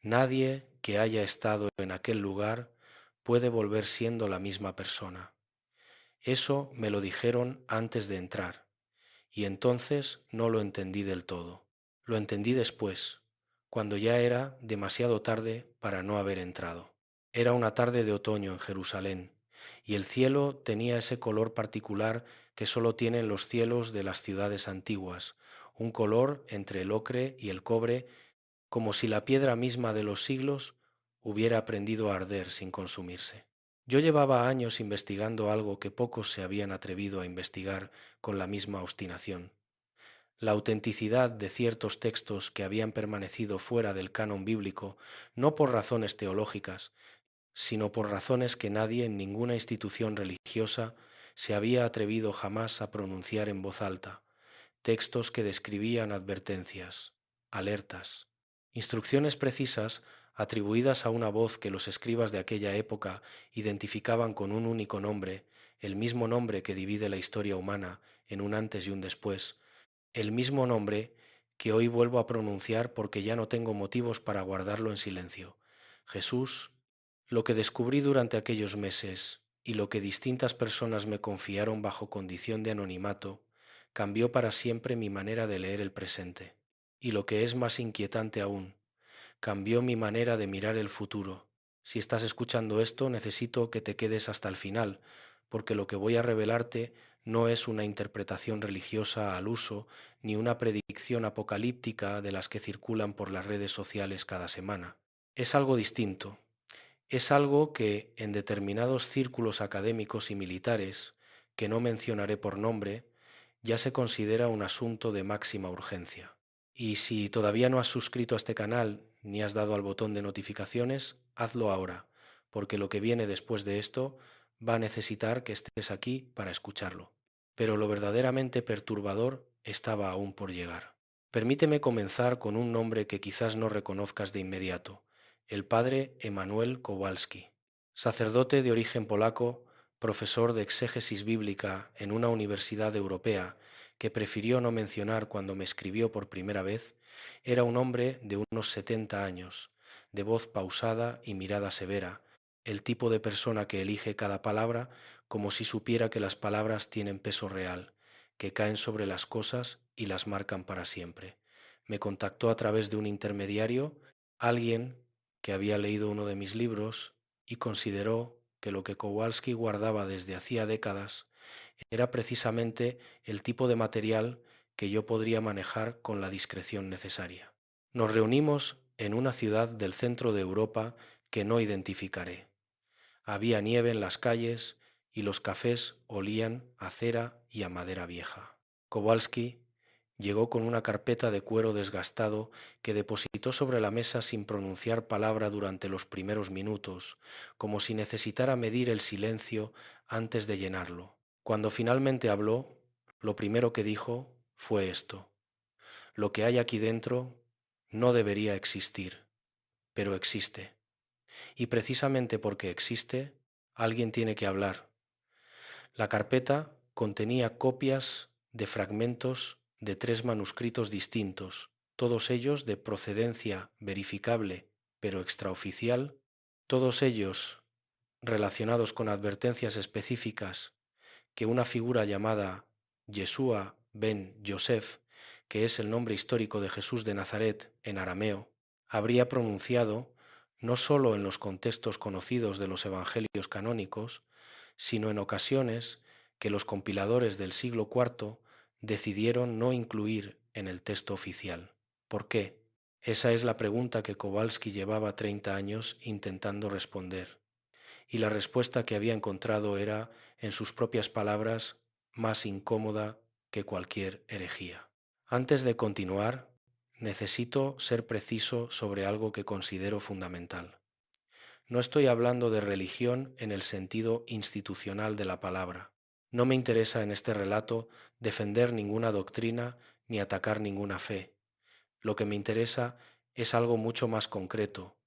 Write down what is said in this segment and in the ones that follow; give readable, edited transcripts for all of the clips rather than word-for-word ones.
Nadie que haya estado en aquel lugar puede volver siendo la misma persona. Eso me lo dijeron antes de entrar, y entonces no lo entendí del todo. Lo entendí después, cuando ya era demasiado tarde para no haber entrado. Era una tarde de otoño en Jerusalén, y el cielo tenía ese color particular que solo tienen los cielos de las ciudades antiguas, un color entre el ocre y el cobre, como si la piedra misma de los siglos hubiera aprendido a arder sin consumirse. Yo llevaba años investigando algo que pocos se habían atrevido a investigar con la misma obstinación: la autenticidad de ciertos textos que habían permanecido fuera del canon bíblico, no por razones teológicas, sino por razones que nadie en ninguna institución religiosa se había atrevido jamás a pronunciar en voz alta, textos que describían advertencias, alertas, instrucciones precisas atribuidas a una voz que los escribas de aquella época identificaban con un único nombre, el mismo nombre que divide la historia humana en un antes y un después, el mismo nombre que hoy vuelvo a pronunciar porque ya no tengo motivos para guardarlo en silencio: Jesús. Lo que descubrí durante aquellos meses y lo que distintas personas me confiaron bajo condición de anonimato cambió para siempre mi manera de leer el presente. Y lo que es más inquietante aún, cambió mi manera de mirar el futuro. Si estás escuchando esto, necesito que te quedes hasta el final, porque lo que voy a revelarte no es una interpretación religiosa al uso, ni una predicción apocalíptica de las que circulan por las redes sociales cada semana. Es algo distinto. Es algo que, en determinados círculos académicos y militares, que no mencionaré por nombre, ya se considera un asunto de máxima urgencia. Y si todavía no has suscrito a este canal ni has dado al botón de notificaciones, hazlo ahora, porque lo que viene después de esto va a necesitar que estés aquí para escucharlo. Pero lo verdaderamente perturbador estaba aún por llegar. Permíteme comenzar con un nombre que quizás no reconozcas de inmediato: el padre Emanuel Kowalski. Sacerdote de origen polaco, profesor de exégesis bíblica en una universidad europea que prefirió no mencionar cuando me escribió por primera vez, era un hombre de unos 70 años, de voz pausada y mirada severa, el tipo de persona que elige cada palabra como si supiera que las palabras tienen peso real, que caen sobre las cosas y las marcan para siempre. Me contactó a través de un intermediario, alguien que había leído uno de mis libros, y consideró que lo que Kowalski guardaba desde hacía décadas era precisamente el tipo de material que yo podría manejar con la discreción necesaria. Nos reunimos en una ciudad del centro de Europa que no identificaré. Había nieve en las calles y los cafés olían a cera y a madera vieja. Kowalski llegó con una carpeta de cuero desgastado que depositó sobre la mesa sin pronunciar palabra durante los primeros minutos, como si necesitara medir el silencio antes de llenarlo. Cuando finalmente habló, lo primero que dijo fue esto: lo que hay aquí dentro no debería existir, pero existe. Y precisamente porque existe, alguien tiene que hablar. La carpeta contenía copias de fragmentos de 3 manuscritos distintos, todos ellos de procedencia verificable pero extraoficial, todos ellos relacionados con advertencias específicas que una figura llamada Yeshua ben Yosef, que es el nombre histórico de Jesús de Nazaret en arameo, habría pronunciado no sólo en los contextos conocidos de los evangelios canónicos, sino en ocasiones que los compiladores del siglo IV decidieron no incluir en el texto oficial. ¿Por qué? Esa es la pregunta que Kowalski llevaba 30 años intentando responder, y la respuesta que había encontrado era, en sus propias palabras, más incómoda que cualquier herejía. Antes de continuar, necesito ser preciso sobre algo que considero fundamental. No estoy hablando de religión en el sentido institucional de la palabra. No me interesa en este relato defender ninguna doctrina ni atacar ninguna fe. Lo que me interesa es algo mucho más concreto,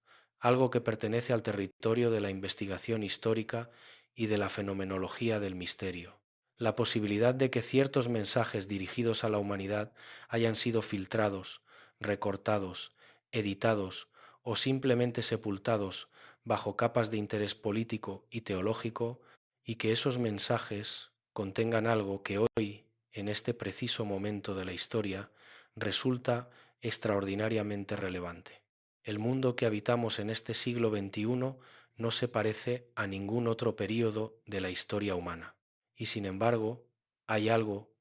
algo que pertenece al territorio de la investigación histórica y de la fenomenología del misterio. La posibilidad de que ciertos mensajes dirigidos a la humanidad hayan sido filtrados, recortados, editados o simplemente sepultados bajo capas de interés político y teológico, y que esos mensajes contengan algo que hoy, en este preciso momento de la historia, resulta extraordinariamente relevante. El mundo que habitamos en este siglo XXI no se parece a ningún otro período de la historia humana. Y sin embargo, hay algo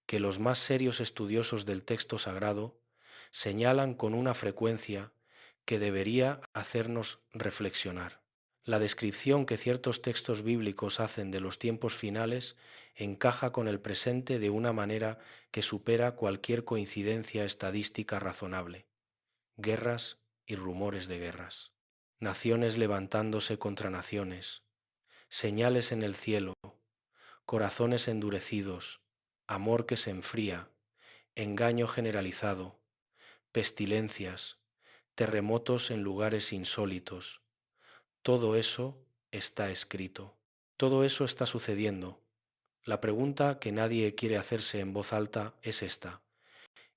que los más serios estudiosos del texto sagrado señalan con una frecuencia que debería hacernos reflexionar. La descripción que ciertos textos bíblicos hacen de los tiempos finales encaja con el presente de una manera que supera cualquier coincidencia estadística razonable. Guerras y rumores de guerras. Naciones levantándose contra naciones. Señales en el cielo. Corazones endurecidos. Amor que se enfría. Engaño generalizado. Pestilencias. Terremotos en lugares insólitos. Todo eso está escrito. Todo eso está sucediendo. La pregunta que nadie quiere hacerse en voz alta es esta.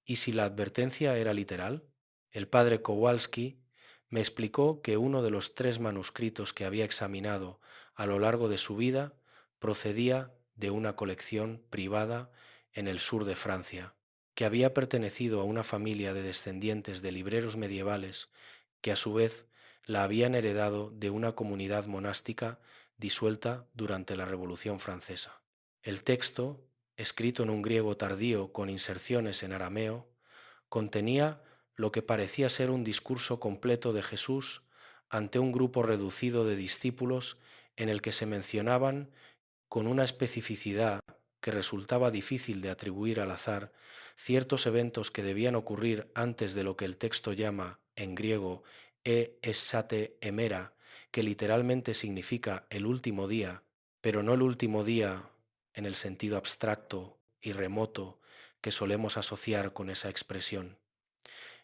¿Y si la advertencia era literal? El padre Kowalski me explicó que uno de los 3 manuscritos que había examinado a lo largo de su vida procedía de una colección privada en el sur de Francia, que había pertenecido a una familia de descendientes de libreros medievales que a su vez la habían heredado de una comunidad monástica disuelta durante la Revolución Francesa. El texto, escrito en un griego tardío con inserciones en arameo, contenía lo que parecía ser un discurso completo de Jesús ante un grupo reducido de discípulos en el que se mencionaban con una especificidad que resultaba difícil de atribuir al azar ciertos eventos que debían ocurrir antes de lo que el texto llama en griego esate emera, que literalmente significa el último día, pero no el último día en el sentido abstracto y remoto que solemos asociar con esa expresión.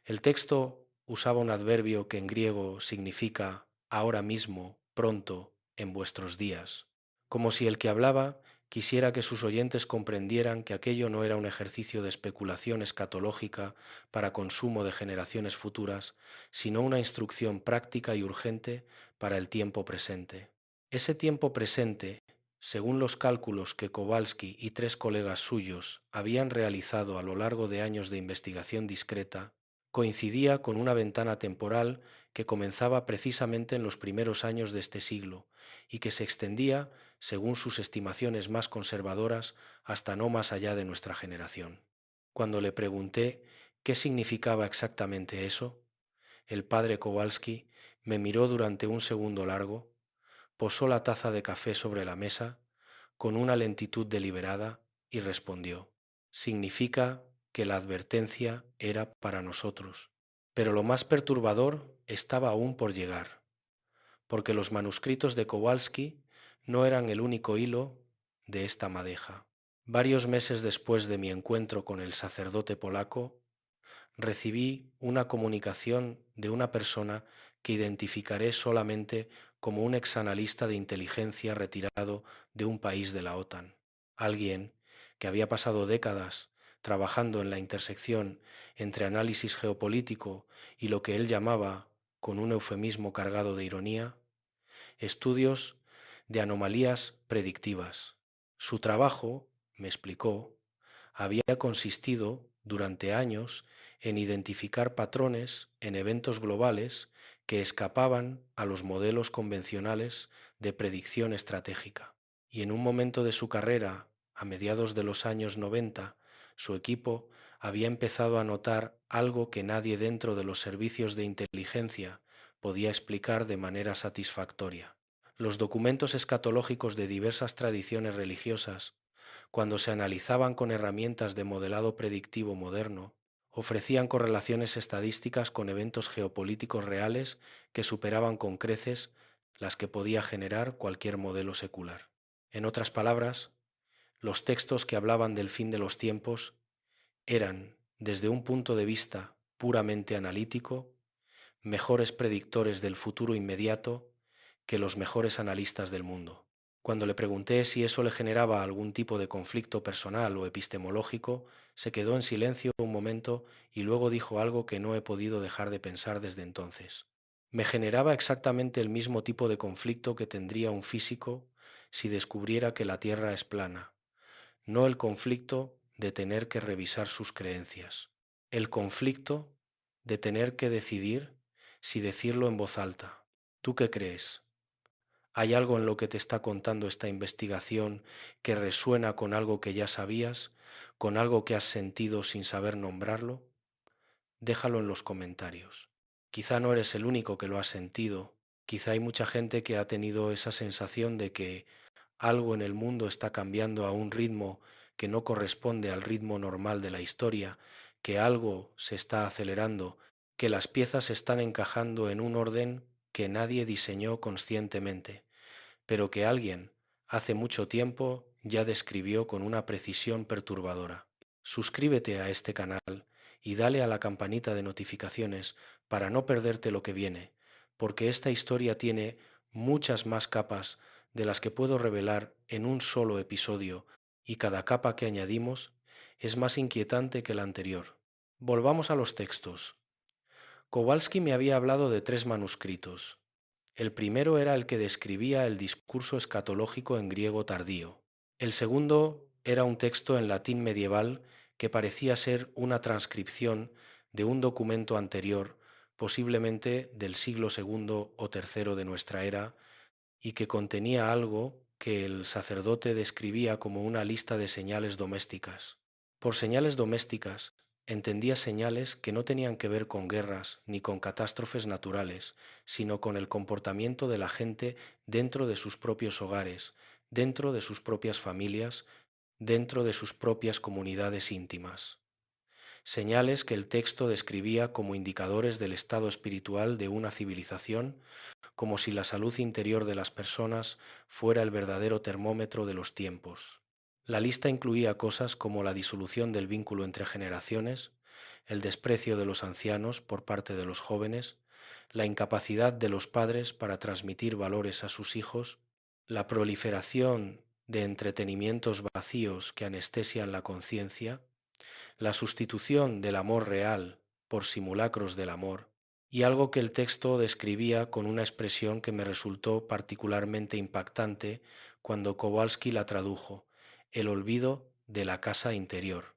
El texto usaba un adverbio que en griego significa ahora mismo, pronto, en vuestros días, como si el que hablaba quisiera que sus oyentes comprendieran que aquello no era un ejercicio de especulación escatológica para consumo de generaciones futuras, sino una instrucción práctica y urgente para el tiempo presente. Ese tiempo presente, según los cálculos que Kowalski y 3 colegas suyos habían realizado a lo largo de años de investigación discreta, coincidía con una ventana temporal que comenzaba precisamente en los primeros años de este siglo y que se extendía, según sus estimaciones más conservadoras, hasta no más allá de nuestra generación. Cuando le pregunté qué significaba exactamente eso, el padre Kowalski me miró durante un segundo largo, posó la taza de café sobre la mesa con una lentitud deliberada y respondió: significa que la advertencia era para nosotros. Pero lo más perturbador estaba aún por llegar, porque los manuscritos de Kowalski no eran el único hilo de esta madeja. Varios meses después de mi encuentro con el sacerdote polaco, recibí una comunicación de una persona que identificaré solamente como un exanalista de inteligencia retirado de un país de la OTAN, alguien que había pasado décadas trabajando en la intersección entre análisis geopolítico y lo que él llamaba, con un eufemismo cargado de ironía, estudios de anomalías predictivas. Su trabajo, me explicó, había consistido durante años en identificar patrones en eventos globales que escapaban a los modelos convencionales de predicción estratégica. Y en un momento de su carrera, a mediados de los años 90, su equipo había empezado a notar algo que nadie dentro de los servicios de inteligencia podía explicar de manera satisfactoria. Los documentos escatológicos de diversas tradiciones religiosas, cuando se analizaban con herramientas de modelado predictivo moderno, ofrecían correlaciones estadísticas con eventos geopolíticos reales que superaban con creces las que podía generar cualquier modelo secular. En otras palabras, los textos que hablaban del fin de los tiempos eran, desde un punto de vista puramente analítico, mejores predictores del futuro inmediato que los mejores analistas del mundo. Cuando le pregunté si eso le generaba algún tipo de conflicto personal o epistemológico, se quedó en silencio un momento y luego dijo algo que no he podido dejar de pensar desde entonces. Me generaba exactamente el mismo tipo de conflicto que tendría un físico si descubriera que la Tierra es plana, no el conflicto de tener que revisar sus creencias, el conflicto de tener que decidir si decirlo en voz alta. ¿Tú qué crees? ¿Hay algo en lo que te está contando esta investigación que resuena con algo que ya sabías, con algo que has sentido sin saber nombrarlo? Déjalo en los comentarios. Quizá no eres el único que lo ha sentido, quizá hay mucha gente que ha tenido esa sensación de que algo en el mundo está cambiando a un ritmo que no corresponde al ritmo normal de la historia, que algo se está acelerando, que las piezas se están encajando en un orden que nadie diseñó conscientemente, pero que alguien, hace mucho tiempo, ya describió con una precisión perturbadora. Suscríbete a este canal y dale a la campanita de notificaciones para no perderte lo que viene, porque esta historia tiene muchas más capas de las que puedo revelar en un solo episodio, y cada capa que añadimos es más inquietante que la anterior. Volvamos a los textos. Kowalski me había hablado de 3 manuscritos. El primero era el que describía el discurso escatológico en griego tardío. El segundo era un texto en latín medieval que parecía ser una transcripción de un documento anterior, posiblemente del siglo segundo o tercero de nuestra era, y que contenía algo que el sacerdote describía como una lista de señales domésticas. Por señales domésticas entendía señales que no tenían que ver con guerras ni con catástrofes naturales, sino con el comportamiento de la gente dentro de sus propios hogares, dentro de sus propias familias, dentro de sus propias comunidades íntimas. Señales que el texto describía como indicadores del estado espiritual de una civilización, como si la salud interior de las personas fuera el verdadero termómetro de los tiempos. La lista incluía cosas como la disolución del vínculo entre generaciones, el desprecio de los ancianos por parte de los jóvenes, la incapacidad de los padres para transmitir valores a sus hijos, la proliferación de entretenimientos vacíos que anestesian la conciencia, la sustitución del amor real por simulacros del amor, y algo que el texto describía con una expresión que me resultó particularmente impactante cuando Kowalski la tradujo: el olvido de la casa interior,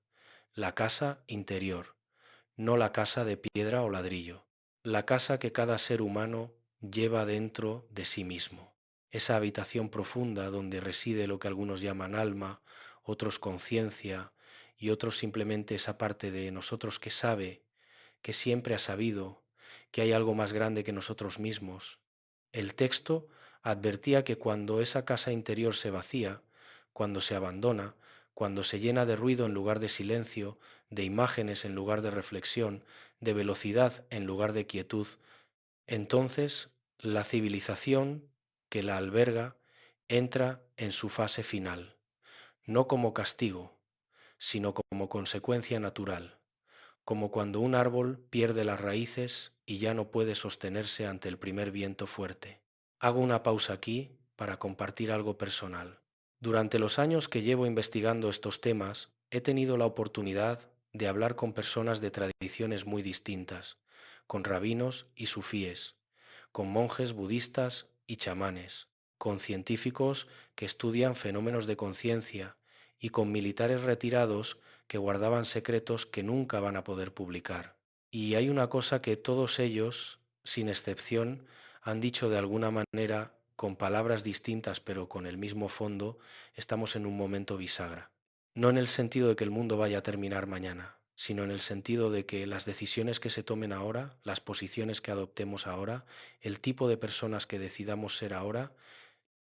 no la casa de piedra o ladrillo, la casa que cada ser humano lleva dentro de sí mismo, esa habitación profunda donde reside lo que algunos llaman alma, otros conciencia y otros simplemente esa parte de nosotros que sabe, que siempre ha sabido, que hay algo más grande que nosotros mismos. El texto advertía que cuando esa casa interior se vacía, cuando se abandona, cuando se llena de ruido en lugar de silencio, de imágenes en lugar de reflexión, de velocidad en lugar de quietud, entonces la civilización que la alberga entra en su fase final, no como castigo, sino como consecuencia natural, como cuando un árbol pierde las raíces y ya no puede sostenerse ante el primer viento fuerte. Hago una pausa aquí para compartir algo personal. Durante los años que llevo investigando estos temas, he tenido la oportunidad de hablar con personas de tradiciones muy distintas, con rabinos y sufíes, con monjes budistas y chamanes, con científicos que estudian fenómenos de conciencia y con militares retirados que guardaban secretos que nunca van a poder publicar. Y hay una cosa que todos ellos, sin excepción, han dicho de alguna manera, con palabras distintas pero con el mismo fondo: estamos en un momento bisagra. No en el sentido de que el mundo vaya a terminar mañana, sino en el sentido de que las decisiones que se tomen ahora, las posiciones que adoptemos ahora, el tipo de personas que decidamos ser ahora,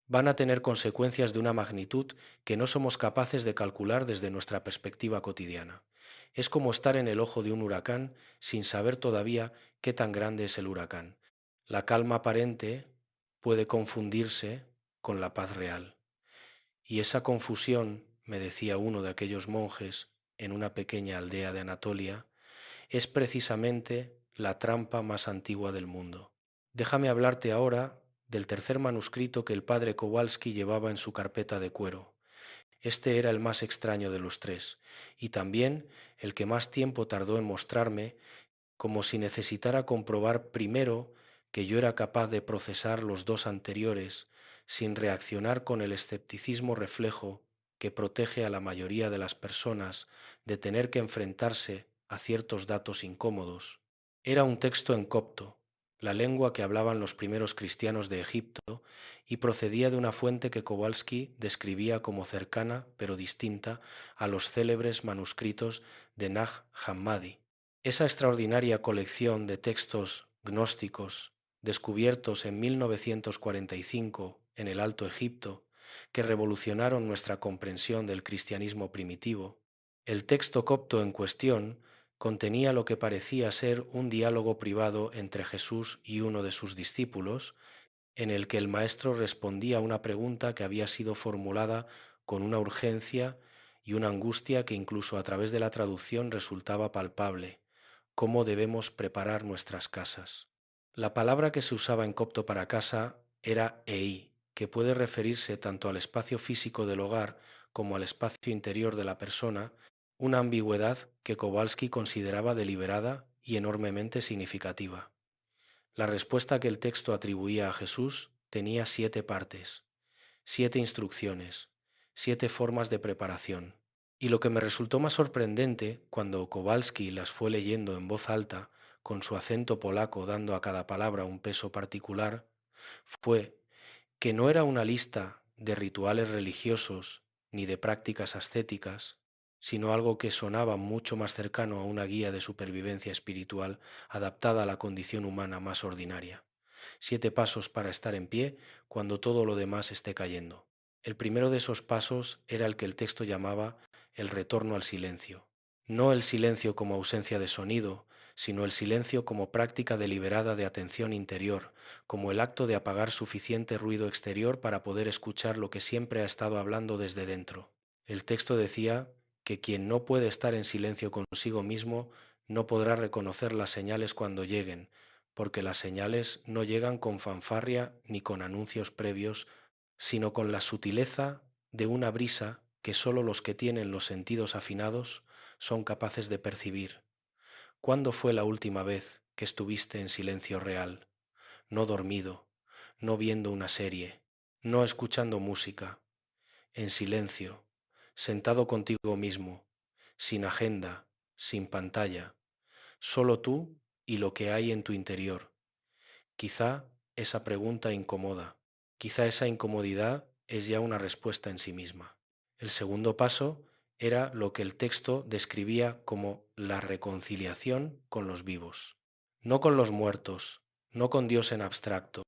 van a tener consecuencias de una magnitud que no somos capaces de calcular desde nuestra perspectiva cotidiana. Es como estar en el ojo de un huracán sin saber todavía qué tan grande es el huracán. La calma aparente puede confundirse con la paz real. Y esa confusión, me decía uno de aquellos monjes en una pequeña aldea de Anatolia, es precisamente la trampa más antigua del mundo. Déjame hablarte ahora del tercer manuscrito que el padre Kowalski llevaba en su carpeta de cuero. Este era el más extraño de los 3, y también el que más tiempo tardó en mostrarme, como si necesitara comprobar primero que yo era capaz de procesar los dos anteriores sin reaccionar con el escepticismo reflejo que protege a la mayoría de las personas de tener que enfrentarse a ciertos datos incómodos. Era un texto en copto, la lengua que hablaban los primeros cristianos de Egipto, y procedía de una fuente que Kowalski describía como cercana, pero distinta, a los célebres manuscritos de Nag Hammadi. Esa extraordinaria colección de textos gnósticos descubiertos en 1945 en el Alto Egipto, que revolucionaron nuestra comprensión del cristianismo primitivo. El texto copto en cuestión contenía lo que parecía ser un diálogo privado entre Jesús y uno de sus discípulos, en el que el maestro respondía a una pregunta que había sido formulada con una urgencia y una angustia que incluso a través de la traducción resultaba palpable: ¿cómo debemos preparar nuestras casas? La palabra que se usaba en copto para casa era ei, que puede referirse tanto al espacio físico del hogar como al espacio interior de la persona, una ambigüedad que Kowalski consideraba deliberada y enormemente significativa. La respuesta que el texto atribuía a Jesús tenía 7 partes, 7 instrucciones, 7 formas de preparación. Y lo que me resultó más sorprendente cuando Kowalski las fue leyendo en voz alta, con su acento polaco dando a cada palabra un peso particular, fue que no era una lista de rituales religiosos ni de prácticas ascéticas, sino algo que sonaba mucho más cercano a una guía de supervivencia espiritual adaptada a la condición humana más ordinaria. 7 pasos para estar en pie cuando todo lo demás esté cayendo. El primero de esos pasos era el que el texto llamaba el retorno al silencio. No el silencio como ausencia de sonido, sino el silencio como práctica deliberada de atención interior, como el acto de apagar suficiente ruido exterior para poder escuchar lo que siempre ha estado hablando desde dentro. El texto decía que quien no puede estar en silencio consigo mismo no podrá reconocer las señales cuando lleguen, porque las señales no llegan con fanfarria ni con anuncios previos, sino con la sutileza de una brisa que sólo los que tienen los sentidos afinados son capaces de percibir. ¿Cuándo fue la última vez que estuviste en silencio real, no dormido, no viendo una serie, no escuchando música, en silencio, sentado contigo mismo, sin agenda, sin pantalla, solo tú y lo que hay en tu interior? Quizá esa pregunta incomoda, quizá esa incomodidad es ya una respuesta en sí misma. El segundo paso era lo que el texto describía como la reconciliación con los vivos. No con los muertos, no con Dios en abstracto,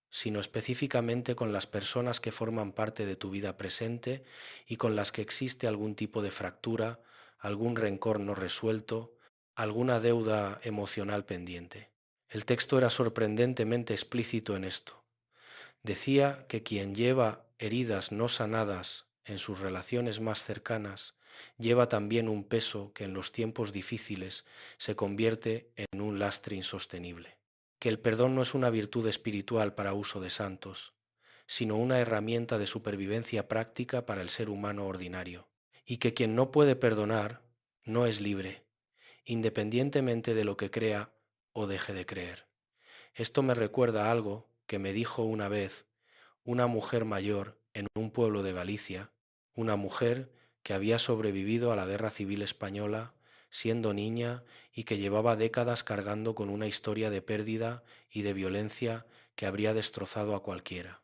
sino específicamente con las personas que forman parte de tu vida presente y con las que existe algún tipo de fractura, algún rencor no resuelto, alguna deuda emocional pendiente. El texto era sorprendentemente explícito en esto. Decía que quien lleva heridas no sanadas en sus relaciones más cercanas lleva también un peso que en los tiempos difíciles se convierte en un lastre insostenible. Que el perdón no es una virtud espiritual para uso de santos, sino una herramienta de supervivencia práctica para el ser humano ordinario. Y que quien no puede perdonar no es libre, independientemente de lo que crea o deje de creer. Esto me recuerda algo que me dijo una vez una mujer mayor en un pueblo de Galicia, una mujer que había sobrevivido a la Guerra Civil Española siendo niña y que llevaba décadas cargando con una historia de pérdida y de violencia que habría destrozado a cualquiera.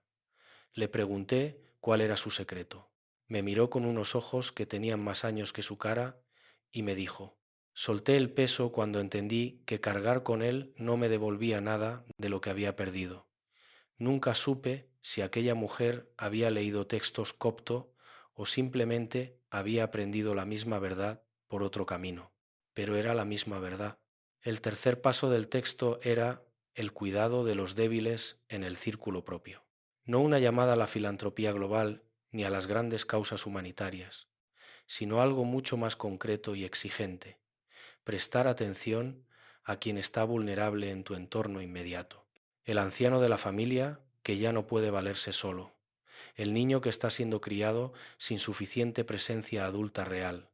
Le pregunté cuál era su secreto. Me miró con unos ojos que tenían más años que su cara y me dijo: solté el peso cuando entendí que cargar con él no me devolvía nada de lo que había perdido. Nunca supe si aquella mujer había leído textos copto o simplemente había aprendido la misma verdad por otro camino, pero era la misma verdad. El tercer paso del texto era el cuidado de los débiles en el círculo propio. No una llamada a la filantropía global ni a las grandes causas humanitarias, sino algo mucho más concreto y exigente: prestar atención a quien está vulnerable en tu entorno inmediato. El anciano de la familia que ya no puede valerse solo, el niño que está siendo criado sin suficiente presencia adulta real,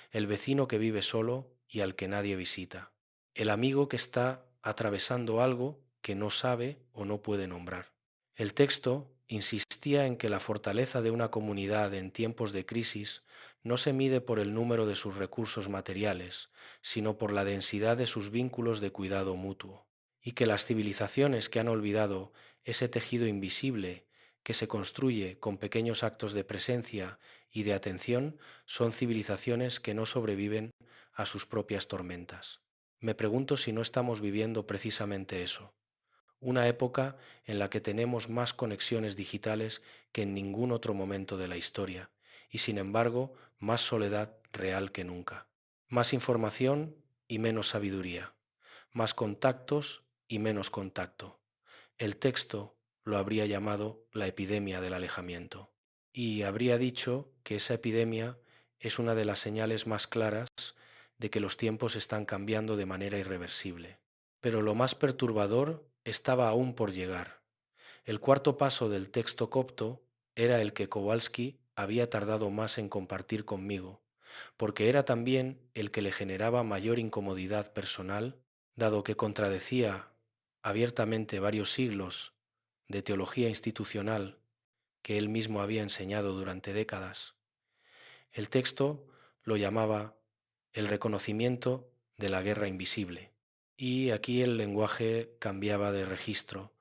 el vecino que vive solo y al que nadie visita, el amigo que está atravesando algo que no sabe o no puede nombrar. El texto insistía en que la fortaleza de una comunidad en tiempos de crisis no se mide por el número de sus recursos materiales, sino por la densidad de sus vínculos de cuidado mutuo, y que las civilizaciones que han olvidado ese tejido invisible que se construye con pequeños actos de presencia y de atención son civilizaciones que no sobreviven a sus propias tormentas. Me pregunto si no estamos viviendo precisamente eso, una época en la que tenemos más conexiones digitales que en ningún otro momento de la historia, y sin embargo más soledad real que nunca, más información y menos sabiduría, más contactos y menos contacto. El texto lo habría llamado la epidemia del alejamiento, y habría dicho que esa epidemia es una de las señales más claras de que los tiempos están cambiando de manera irreversible. Pero lo más perturbador estaba aún por llegar. El cuarto paso del texto copto era el que Kowalski había tardado más en compartir conmigo, porque era también el que le generaba mayor incomodidad personal, dado que contradecía abiertamente varios siglos de teología institucional que él mismo había enseñado durante décadas. El texto lo llamaba el reconocimiento de la guerra invisible. Y aquí el lenguaje cambiaba de registro.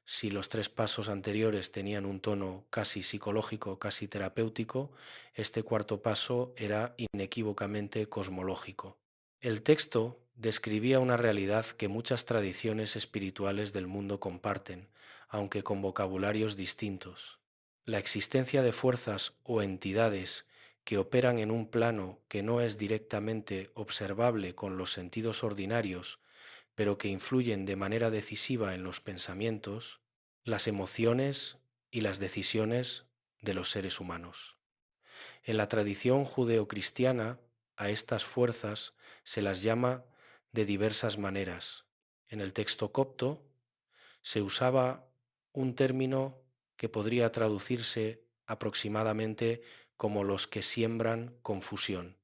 Si los tres pasos anteriores tenían un tono casi psicológico, casi terapéutico, este cuarto paso era inequívocamente cosmológico. El texto describía una realidad que muchas tradiciones espirituales del mundo comparten, aunque con vocabularios distintos. La existencia de fuerzas o entidades que operan en un plano que no es directamente observable con los sentidos ordinarios, pero que influyen de manera decisiva en los pensamientos, las emociones y las decisiones de los seres humanos. En la tradición judeocristiana, a estas fuerzas se las llama de diversas maneras. En el texto copto se usaba un término que podría traducirse aproximadamente como los que siembran confusión,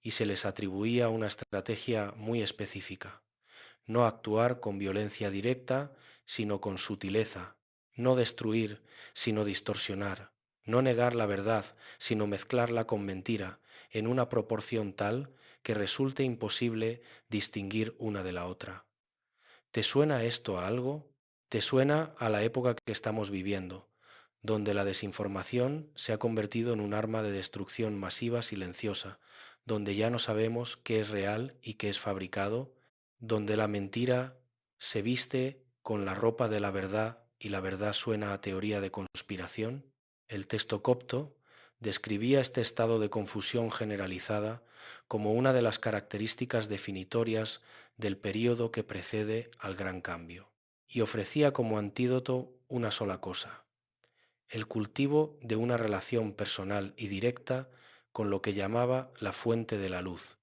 y se les atribuía una estrategia muy específica: no actuar con violencia directa, sino con sutileza; no destruir, sino distorsionar; no negar la verdad, sino mezclarla con mentira, en una proporción tal que resulte imposible distinguir una de la otra. ¿Te suena esto a algo? ¿Te suena a la época que estamos viviendo, donde la desinformación se ha convertido en un arma de destrucción masiva silenciosa, donde ya no sabemos qué es real y qué es fabricado, donde la mentira se viste con la ropa de la verdad y la verdad suena a teoría de conspiración? El texto copto describía este estado de confusión generalizada como una de las características definitorias del período que precede al gran cambio, y ofrecía como antídoto una sola cosa: el cultivo de una relación personal y directa con lo que llamaba la fuente de la luz,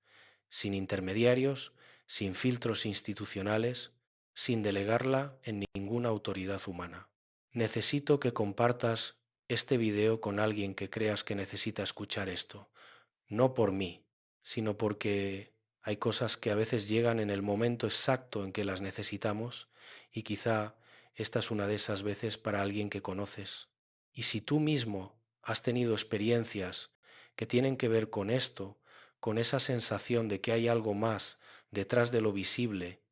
sin intermediarios, sin filtros institucionales, sin delegarla en ninguna autoridad humana. Necesito que compartas este video con alguien que creas que necesita escuchar esto, no por mí, sino porque hay cosas que a veces llegan en el momento exacto en que las necesitamos, y quizá esta es una de esas veces para alguien que conoces. Y si tú mismo has tenido experiencias que tienen que ver con esto, con esa sensación de que hay algo más detrás de lo visible,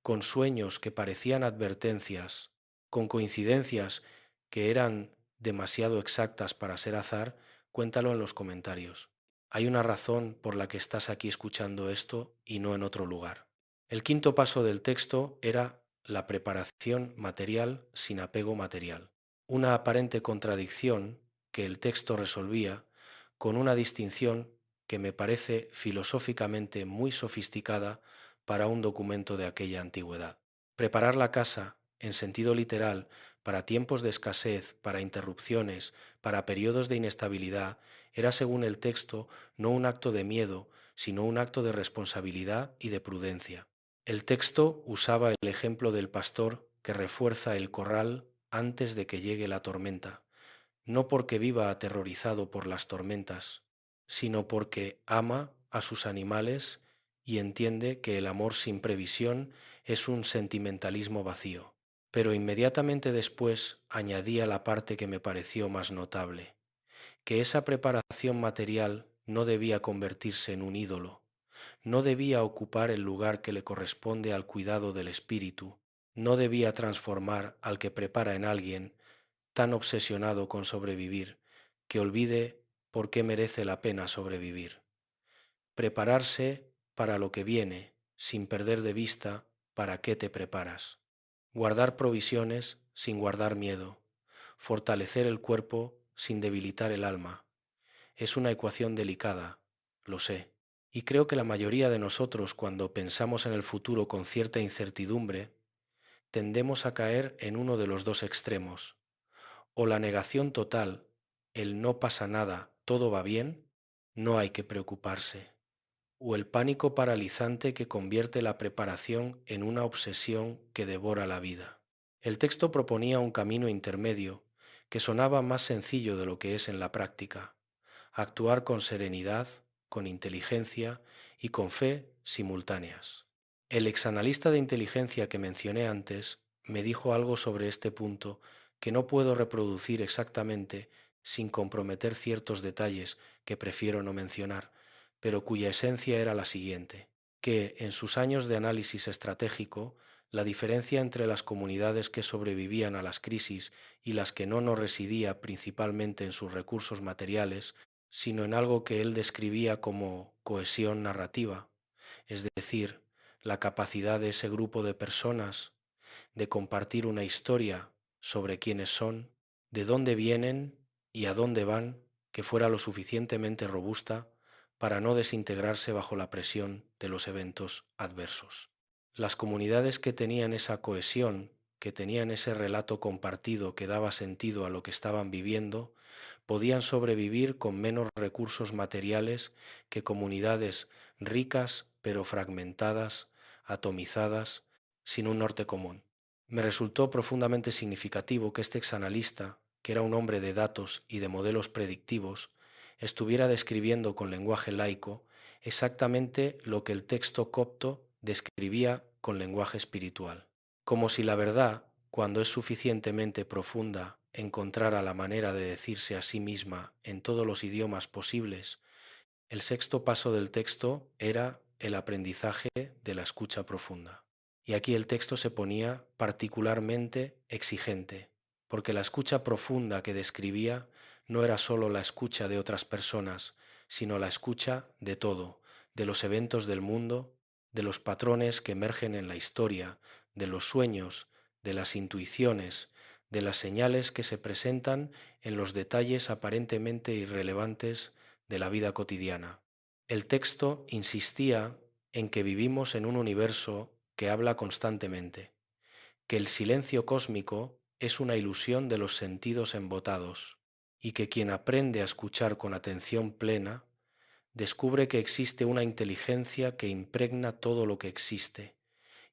con sueños que parecían advertencias, con coincidencias que eran demasiado exactas para ser azar, cuéntalo en los comentarios. Hay una razón por la que estás aquí escuchando esto y no en otro lugar. El quinto paso del texto era la preparación material sin apego material, una aparente contradicción que el texto resolvía con una distinción que me parece filosóficamente muy sofisticada para un documento de aquella antigüedad. Preparar la casa, en sentido literal, para tiempos de escasez, para interrupciones, para periodos de inestabilidad, era, según el texto, no un acto de miedo, sino un acto de responsabilidad y de prudencia. El texto usaba el ejemplo del pastor que refuerza el corral antes de que llegue la tormenta, no porque viva aterrorizado por las tormentas, sino porque ama a sus animales y entiende que el amor sin previsión es un sentimentalismo vacío. Pero inmediatamente después añadía la parte que me pareció más notable, que esa preparación material no debía convertirse en un ídolo, no debía ocupar el lugar que le corresponde al cuidado del espíritu, no debía transformar al que prepara en alguien tan obsesionado con sobrevivir que olvide por qué merece la pena sobrevivir. Prepararse para lo que viene, sin perder de vista para qué te preparas. Guardar provisiones sin guardar miedo. Fortalecer el cuerpo sin debilitar el alma. Es una ecuación delicada, lo sé. Y creo que la mayoría de nosotros, cuando pensamos en el futuro con cierta incertidumbre, tendemos a caer en uno de los dos extremos. O la negación total, el no pasa nada, todo va bien, no hay que preocuparse. O el pánico paralizante que convierte la preparación en una obsesión que devora la vida. El texto proponía un camino intermedio que sonaba más sencillo de lo que es en la práctica: actuar con serenidad, con inteligencia y con fe simultáneas. El exanalista de inteligencia que mencioné antes me dijo algo sobre este punto que no puedo reproducir exactamente sin comprometer ciertos detalles que prefiero no mencionar, pero cuya esencia era la siguiente: que en sus años de análisis estratégico, la diferencia entre las comunidades que sobrevivían a las crisis y las que no residía principalmente en sus recursos materiales, sino en algo que él describía como cohesión narrativa, es decir, la capacidad de ese grupo de personas de compartir una historia sobre quiénes son, de dónde vienen y a dónde van, que fuera lo suficientemente robusta para no desintegrarse bajo la presión de los eventos adversos. Las comunidades que tenían esa cohesión, que tenían ese relato compartido que daba sentido a lo que estaban viviendo, podían sobrevivir con menos recursos materiales que comunidades ricas pero fragmentadas, atomizadas, sin un norte común. Me resultó profundamente significativo que este exanalista, que era un hombre de datos y de modelos predictivos, estuviera describiendo con lenguaje laico exactamente lo que el texto copto describía con lenguaje espiritual. Como si la verdad, cuando es suficientemente profunda, encontrara la manera de decirse a sí misma en todos los idiomas posibles. El sexto paso del texto era el aprendizaje de la escucha profunda. Y aquí el texto se ponía particularmente exigente, porque la escucha profunda que describía no era sólo la escucha de otras personas, sino la escucha de todo, de los eventos del mundo, de los patrones que emergen en la historia, de los sueños, de las intuiciones, de las señales que se presentan en los detalles aparentemente irrelevantes de la vida cotidiana. El texto insistía en que vivimos en un universo que habla constantemente, que el silencio cósmico es una ilusión de los sentidos embotados, y que quien aprende a escuchar con atención plena descubre que existe una inteligencia que impregna todo lo que existe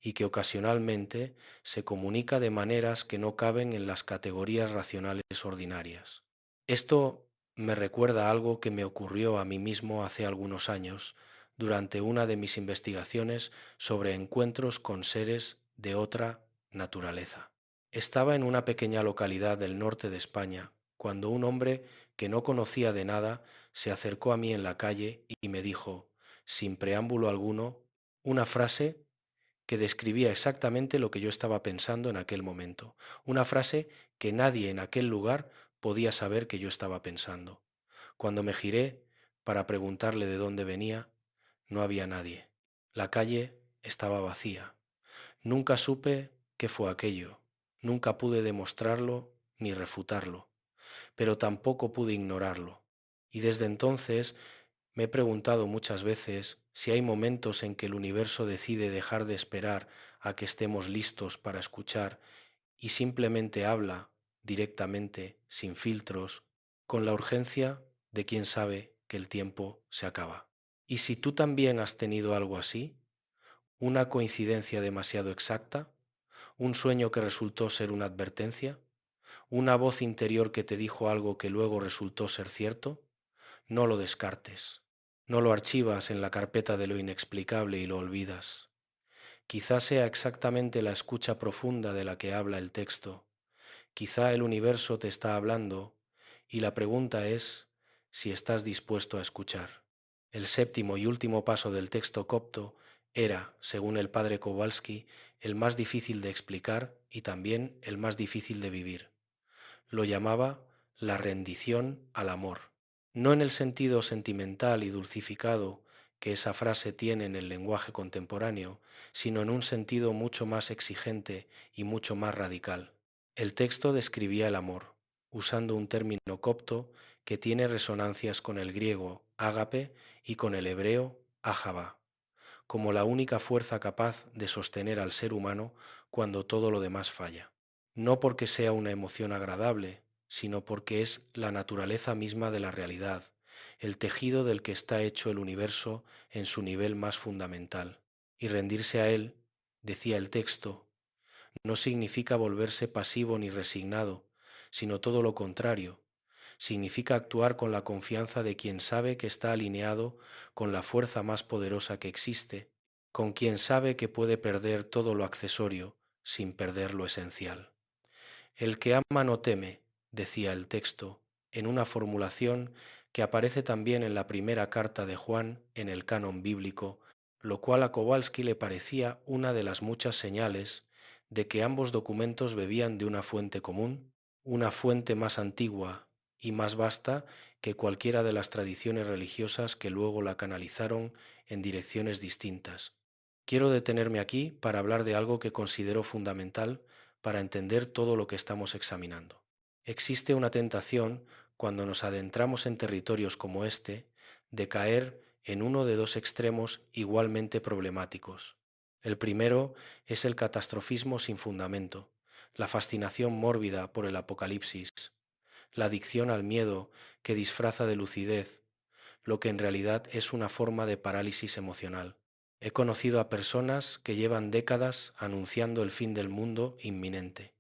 y que ocasionalmente se comunica de maneras que no caben en las categorías racionales ordinarias. Esto me recuerda algo que me ocurrió a mí mismo hace algunos años durante una de mis investigaciones sobre encuentros con seres de otra naturaleza. Estaba en una pequeña localidad del norte de España cuando un hombre que no conocía de nada se acercó a mí en la calle y me dijo, sin preámbulo alguno, una frase que describía exactamente lo que yo estaba pensando en aquel momento, una frase que nadie en aquel lugar podía saber que yo estaba pensando. Cuando me giré para preguntarle de dónde venía, no había nadie. La calle estaba vacía. Nunca supe qué fue aquello, nunca pude demostrarlo ni refutarlo, pero tampoco pude ignorarlo. Y desde entonces me he preguntado muchas veces si hay momentos en que el universo decide dejar de esperar a que estemos listos para escuchar y simplemente habla directamente, sin filtros, con la urgencia de quien sabe que el tiempo se acaba. Y si tú también has tenido algo así, una coincidencia demasiado exacta, un sueño que resultó ser una advertencia, una voz interior que te dijo algo que luego resultó ser cierto, no lo descartes, no lo archivas en la carpeta de lo inexplicable y lo olvidas. Quizá sea exactamente la escucha profunda de la que habla el texto. Quizá el universo te está hablando y la pregunta es si estás dispuesto a escuchar. El séptimo y último paso del texto copto era, según el padre Kowalski, el más difícil de explicar y también el más difícil de vivir. Lo llamaba la rendición al amor. No en el sentido sentimental y dulcificado que esa frase tiene en el lenguaje contemporáneo, sino en un sentido mucho más exigente y mucho más radical. El texto describía el amor, usando un término copto que tiene resonancias con el griego ágape y con el hebreo ájaba, como la única fuerza capaz de sostener al ser humano cuando todo lo demás falla. No porque sea una emoción agradable, sino porque es la naturaleza misma de la realidad, el tejido del que está hecho el universo en su nivel más fundamental. Y rendirse a él, decía el texto, no significa volverse pasivo ni resignado, sino todo lo contrario. Significa actuar con la confianza de quien sabe que está alineado con la fuerza más poderosa que existe, con quien sabe que puede perder todo lo accesorio sin perder lo esencial. El que ama no teme, decía el texto, en una formulación que aparece también en la primera carta de Juan en el canon bíblico, lo cual a Kowalski le parecía una de las muchas señales de que ambos documentos bebían de una fuente común, una fuente más antigua y más vasta que cualquiera de las tradiciones religiosas que luego la canalizaron en direcciones distintas. Quiero detenerme aquí para hablar de algo que considero fundamental para entender todo lo que estamos examinando. Existe una tentación, cuando nos adentramos en territorios como este, de caer en uno de dos extremos igualmente problemáticos. El primero es el catastrofismo sin fundamento, la fascinación mórbida por el apocalipsis, la adicción al miedo que disfraza de lucidez, lo que en realidad es una forma de parálisis emocional. He conocido a personas que llevan décadas anunciando el fin del mundo inminente,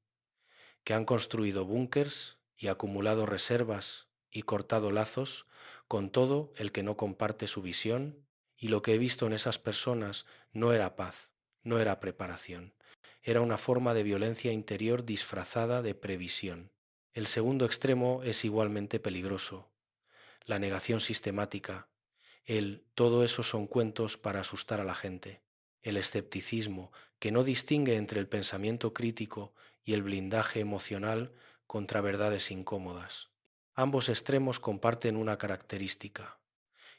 que han construido búnkers y acumulado reservas y cortado lazos con todo el que no comparte su visión, y lo que he visto en esas personas no era paz, no era preparación, era una forma de violencia interior disfrazada de previsión. El segundo extremo es igualmente peligroso, la negación sistemática, el todo eso son cuentos para asustar a la gente, el escepticismo que no distingue entre el pensamiento crítico y el blindaje emocional contra verdades incómodas. Ambos extremos comparten una característica: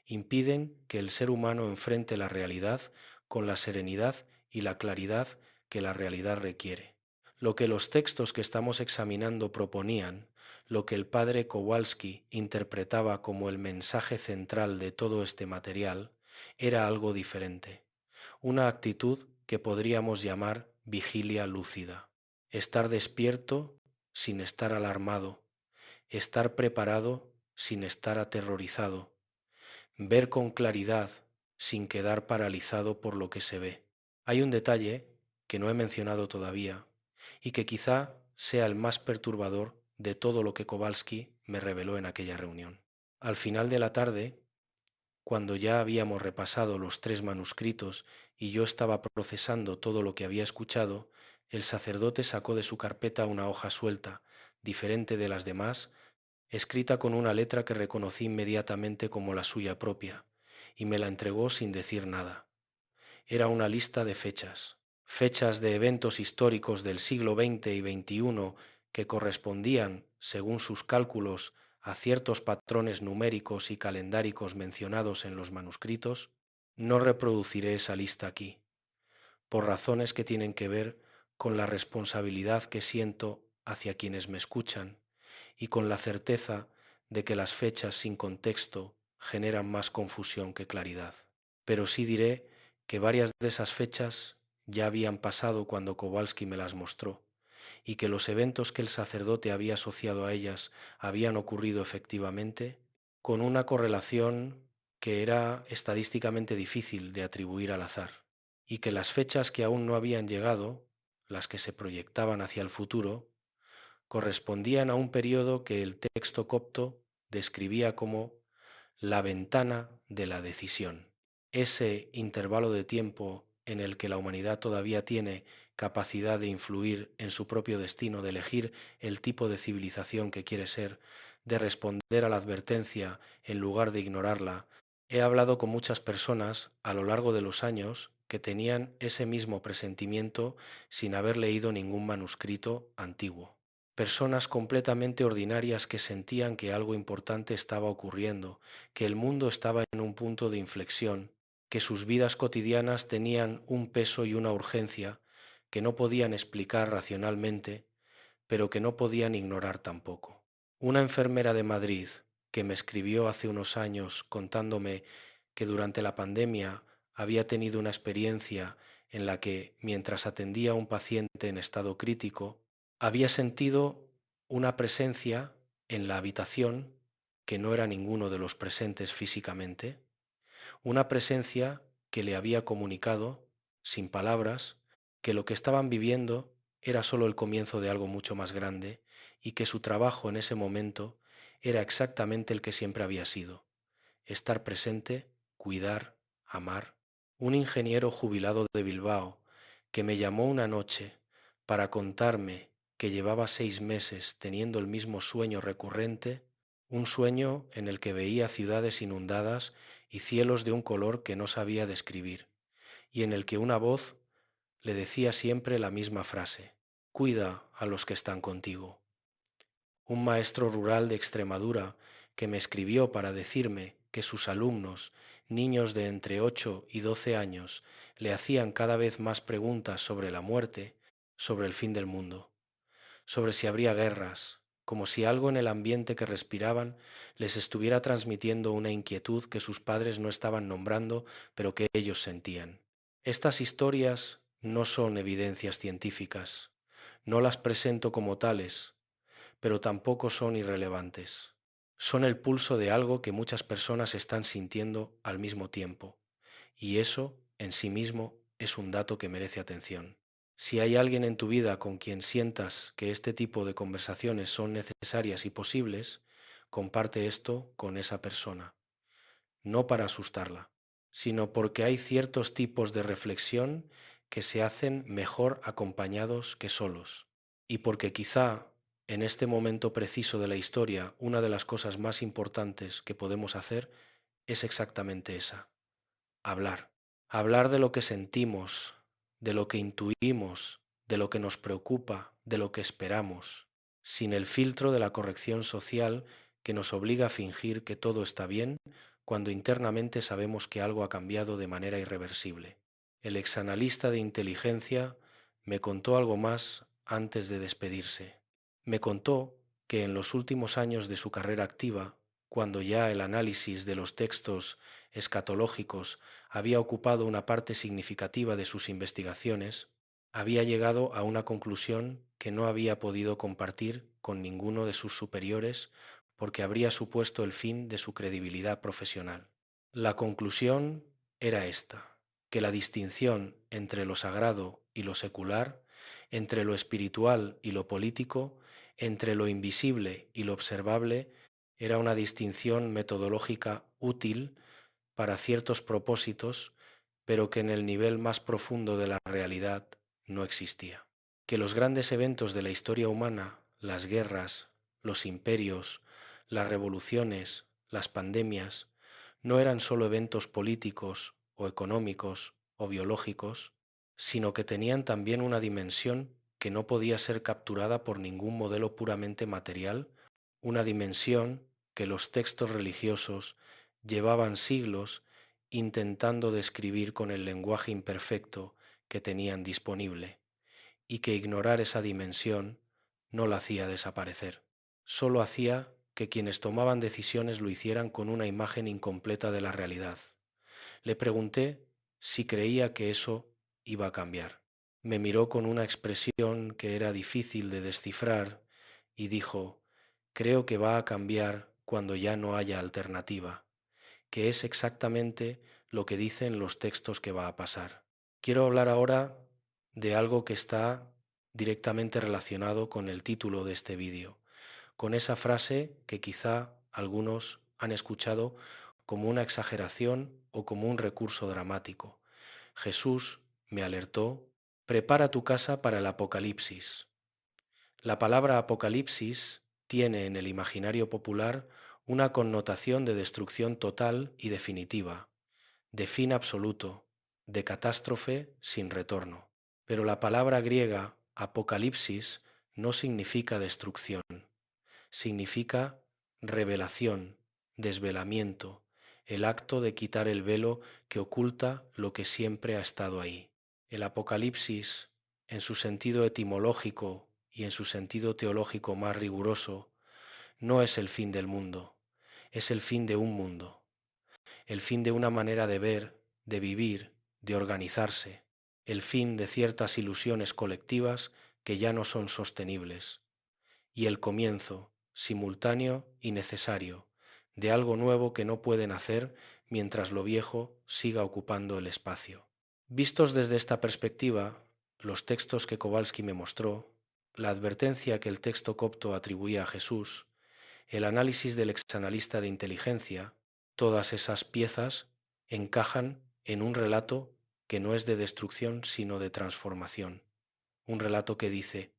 impiden que el ser humano enfrente la realidad con la serenidad y la claridad que la realidad requiere. Lo que los textos que estamos examinando proponían, lo que el padre Kowalski interpretaba como el mensaje central de todo este material, era algo diferente, una actitud que podríamos llamar vigilia lúcida, estar despierto sin estar alarmado, estar preparado sin estar aterrorizado, ver con claridad sin quedar paralizado por lo que se ve. Hay un detalle que no he mencionado todavía y que quizá sea el más perturbador de todo lo que Kowalski me reveló en aquella reunión. Al final de la tarde, cuando ya habíamos repasado los 3 manuscritos y yo estaba procesando todo lo que había escuchado, el sacerdote sacó de su carpeta una hoja suelta, diferente de las demás, escrita con una letra que reconocí inmediatamente como la suya propia, y me la entregó sin decir nada. Era una lista de fechas, fechas de eventos históricos del siglo XX y XXI que correspondían, según sus cálculos, a ciertos patrones numéricos y calendáricos mencionados en los manuscritos. No reproduciré esa lista aquí, por razones que tienen que ver con la responsabilidad que siento hacia quienes me escuchan y con la certeza de que las fechas sin contexto generan más confusión que claridad. Pero sí diré que varias de esas fechas ya habían pasado cuando Kowalski me las mostró, y que los eventos que el sacerdote había asociado a ellas habían ocurrido efectivamente, con una correlación que era estadísticamente difícil de atribuir al azar, y que las fechas que aún no habían llegado, las que se proyectaban hacia el futuro, correspondían a un periodo que el texto copto describía como la ventana de la decisión. Ese intervalo de tiempo en el que la humanidad todavía tiene capacidad de influir en su propio destino, de elegir el tipo de civilización que quiere ser, de responder a la advertencia en lugar de ignorarla, he hablado con muchas personas a lo largo de los años que tenían ese mismo presentimiento sin haber leído ningún manuscrito antiguo. Personas completamente ordinarias que sentían que algo importante estaba ocurriendo, que el mundo estaba en un punto de inflexión, que sus vidas cotidianas tenían un peso y una urgencia que no podían explicar racionalmente, pero que no podían ignorar tampoco. Una enfermera de Madrid que me escribió hace unos años contándome que durante la pandemia había tenido una experiencia en la que, mientras atendía a un paciente en estado crítico, había sentido una presencia en la habitación que no era ninguno de los presentes físicamente, una presencia que le había comunicado, sin palabras, que lo que estaban viviendo era solo el comienzo de algo mucho más grande y que su trabajo en ese momento era exactamente el que siempre había sido: estar presente, cuidar, amar. Un ingeniero jubilado de Bilbao que me llamó una noche para contarme que llevaba 6 meses teniendo el mismo sueño recurrente, un sueño en el que veía ciudades inundadas y cielos de un color que no sabía describir, y en el que una voz le decía siempre la misma frase: cuida a los que están contigo. Un maestro rural de Extremadura que me escribió para decirme que sus alumnos, niños de entre 8 y 12 años, le hacían cada vez más preguntas sobre la muerte, sobre el fin del mundo, sobre si habría guerras, como si algo en el ambiente que respiraban les estuviera transmitiendo una inquietud que sus padres no estaban nombrando, pero que ellos sentían. Estas historias no son evidencias científicas, no las presento como tales, pero tampoco son irrelevantes. Son el pulso de algo que muchas personas están sintiendo al mismo tiempo, y eso, en sí mismo, es un dato que merece atención. Si hay alguien en tu vida con quien sientas que este tipo de conversaciones son necesarias y posibles, comparte esto con esa persona, no para asustarla, sino porque hay ciertos tipos de reflexión que se hacen mejor acompañados que solos, y porque quizá en este momento preciso de la historia una de las cosas más importantes que podemos hacer es exactamente esa: hablar. Hablar de lo que sentimos, de lo que intuimos, de lo que nos preocupa, de lo que esperamos, sin el filtro de la corrección social que nos obliga a fingir que todo está bien cuando internamente sabemos que algo ha cambiado de manera irreversible. El exanalista de inteligencia me contó algo más antes de despedirse. Me contó que en los últimos años de su carrera activa, cuando ya el análisis de los textos escatológicos había ocupado una parte significativa de sus investigaciones, había llegado a una conclusión que no había podido compartir con ninguno de sus superiores porque habría supuesto el fin de su credibilidad profesional. La conclusión era esta: que la distinción entre lo sagrado y lo secular, entre lo espiritual y lo político, entre lo invisible y lo observable, era una distinción metodológica útil para ciertos propósitos, pero que en el nivel más profundo de la realidad no existía. Que los grandes eventos de la historia humana, las guerras, los imperios, las revoluciones, las pandemias, no eran solo eventos políticos o económicos o biológicos, sino que tenían también una dimensión que no podía ser capturada por ningún modelo puramente material, una dimensión que los textos religiosos llevaban siglos intentando describir con el lenguaje imperfecto que tenían disponible, y que ignorar esa dimensión no la hacía desaparecer, solo hacía que quienes tomaban decisiones lo hicieran con una imagen incompleta de la realidad. Le pregunté si creía que eso iba a cambiar. Me miró con una expresión que era difícil de descifrar y dijo: creo que va a cambiar cuando ya no haya alternativa, que es exactamente lo que dicen los textos que va a pasar. Quiero hablar ahora de algo que está directamente relacionado con el título de este vídeo, con esa frase que quizá algunos han escuchado como una exageración o como un recurso dramático: Jesús me alertó, prepara tu casa para el apocalipsis. La palabra apocalipsis tiene en el imaginario popular una connotación de destrucción total y definitiva, de fin absoluto, de catástrofe sin retorno. Pero la palabra griega apocalipsis no significa destrucción, significa revelación, desvelamiento, el acto de quitar el velo que oculta lo que siempre ha estado ahí. El Apocalipsis, en su sentido etimológico y en su sentido teológico más riguroso, no es el fin del mundo, es el fin de un mundo, el fin de una manera de ver, de vivir, de organizarse, el fin de ciertas ilusiones colectivas que ya no son sostenibles, y el comienzo, simultáneo y necesario, de algo nuevo que no puede nacer mientras lo viejo siga ocupando el espacio. Vistos desde esta perspectiva, los textos que Kowalski me mostró, la advertencia que el texto copto atribuía a Jesús, el análisis del exanalista de inteligencia, todas esas piezas encajan en un relato que no es de destrucción sino de transformación, un relato que dice: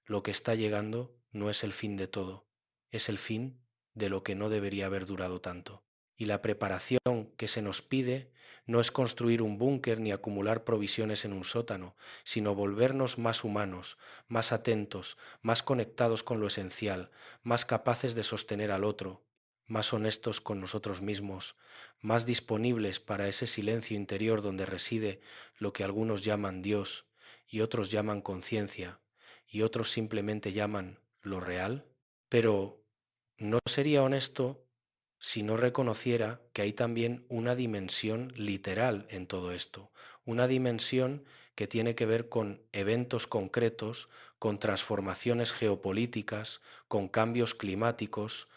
lo que está llegando no es el fin de todo, es el fin de lo que no debería haber durado tanto. Y la preparación que se nos pide no es construir un búnker ni acumular provisiones en un sótano, sino volvernos más humanos, más atentos, más conectados con lo esencial, más capaces de sostener al otro, más honestos con nosotros mismos, más disponibles para ese silencio interior donde reside lo que algunos llaman Dios y otros llaman conciencia, y otros simplemente llaman lo real. Pero no sería honesto si no reconociera que hay también una dimensión literal en todo esto, una dimensión que tiene que ver con eventos concretos, con transformaciones geopolíticas, con cambios climáticos,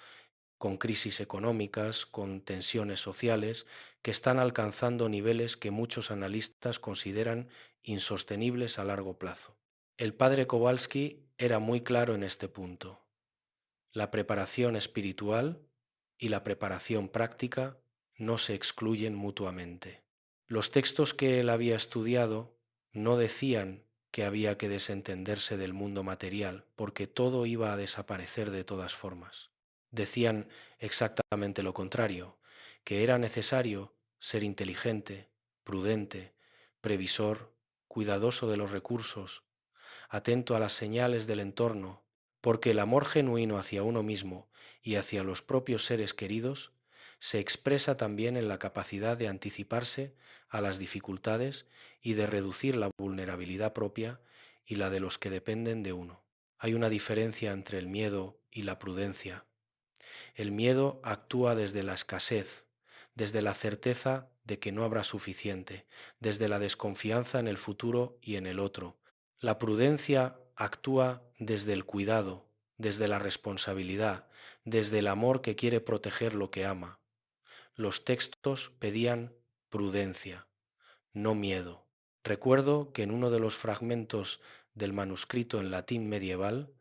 con crisis económicas, con tensiones sociales, que están alcanzando niveles que muchos analistas consideran insostenibles a largo plazo. El padre Kowalski era muy claro en este punto. La preparación espiritual y la preparación práctica no se excluyen mutuamente. Los textos que él había estudiado no decían que había que desentenderse del mundo material, porque todo iba a desaparecer de todas formas. Decían exactamente lo contrario, que era necesario ser inteligente, prudente, previsor, cuidadoso de los recursos, atento a las señales del entorno, porque el amor genuino hacia uno mismo y hacia los propios seres queridos se expresa también en la capacidad de anticiparse a las dificultades y de reducir la vulnerabilidad propia y la de los que dependen de uno. Hay una diferencia entre el miedo y la prudencia. El miedo actúa desde la escasez, desde la certeza de que no habrá suficiente, desde la desconfianza en el futuro y en el otro. La prudencia actúa desde el cuidado, desde la responsabilidad, desde el amor que quiere proteger lo que ama. Los textos pedían prudencia, no miedo. Recuerdo que en uno de los fragmentos del manuscrito en latín medieval,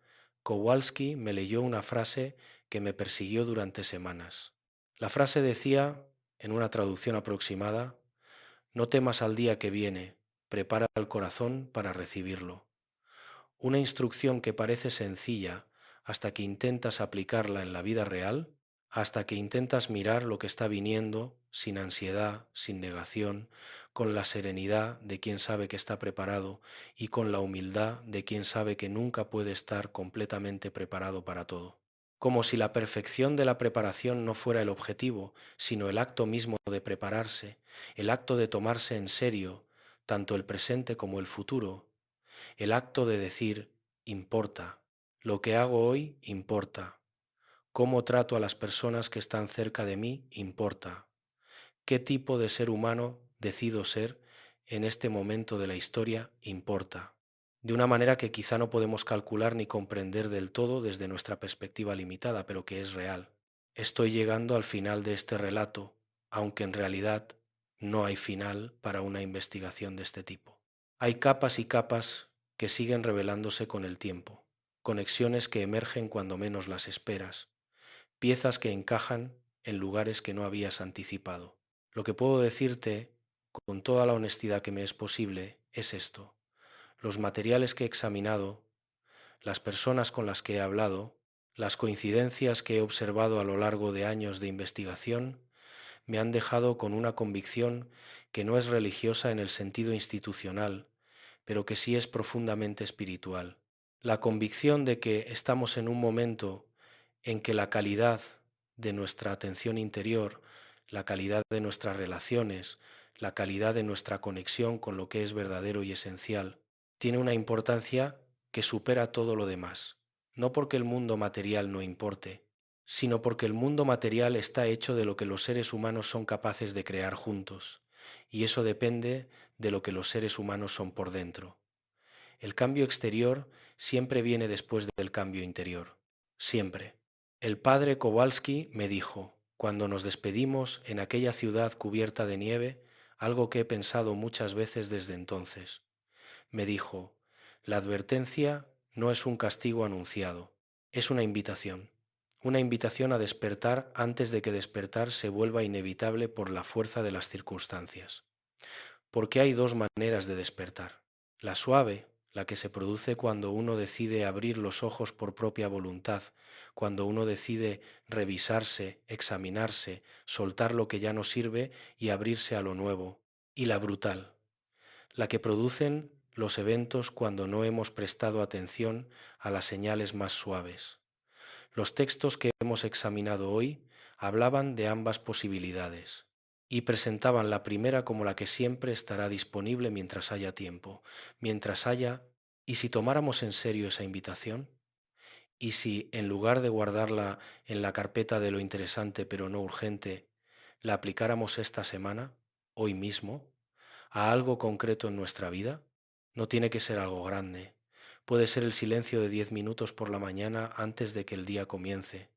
Kowalski me leyó una frase que me persiguió durante semanas. La frase decía, en una traducción aproximada: no temas al día que viene, prepara el corazón para recibirlo. Una instrucción que parece sencilla hasta que intentas aplicarla en la vida real, hasta que intentas mirar lo que está viniendo sin ansiedad, sin negación, con la serenidad de quien sabe que está preparado y con la humildad de quien sabe que nunca puede estar completamente preparado para todo. Como si la perfección de la preparación no fuera el objetivo, sino el acto mismo de prepararse, el acto de tomarse en serio tanto el presente como el futuro, el acto de decir: importa, lo que hago hoy importa, cómo trato a las personas que están cerca de mí importa, qué tipo de ser humano decido ser en este momento de la historia importa, de una manera que quizá no podemos calcular ni comprender del todo desde nuestra perspectiva limitada, pero que es real. Estoy llegando al final de este relato, aunque en realidad no hay final para una investigación de este tipo. Hay capas y capas que siguen revelándose con el tiempo, conexiones que emergen cuando menos las esperas, piezas que encajan en lugares que no habías anticipado. Lo que puedo decirte, con toda la honestidad que me es posible, es esto: los materiales que he examinado, las personas con las que he hablado, las coincidencias que he observado a lo largo de años de investigación, me han dejado con una convicción que no es religiosa en el sentido institucional, pero que sí es profundamente espiritual. La convicción de que estamos en un momento en que la calidad de nuestra atención interior, la calidad de nuestras relaciones, la calidad de nuestra conexión con lo que es verdadero y esencial, tiene una importancia que supera todo lo demás, no porque el mundo material no importe, sino porque el mundo material está hecho de lo que los seres humanos son capaces de crear juntos, y eso depende de lo que los seres humanos son por dentro. El cambio exterior siempre viene después del cambio interior, siempre. El padre Kowalski me dijo, cuando nos despedimos en aquella ciudad cubierta de nieve, algo que he pensado muchas veces desde entonces. Me dijo, la advertencia no es un castigo anunciado, es una invitación a despertar antes de que despertar se vuelva inevitable por la fuerza de las circunstancias. Porque hay dos maneras de despertar: la suave, la que se produce cuando uno decide abrir los ojos por propia voluntad, cuando uno decide revisarse, examinarse, soltar lo que ya no sirve y abrirse a lo nuevo; y la brutal, la que producen los eventos cuando no hemos prestado atención a las señales más suaves. Los textos que hemos examinado hoy hablaban de ambas posibilidades y presentaban la primera como la que siempre estará disponible mientras haya tiempo, mientras haya... ¿Y si tomáramos en serio esa invitación? ¿Y si, en lugar de guardarla en la carpeta de lo interesante pero no urgente, la aplicáramos esta semana, hoy mismo, a algo concreto en nuestra vida? No tiene que ser algo grande. Puede ser el silencio de 10 minutos por la mañana antes de que el día comience.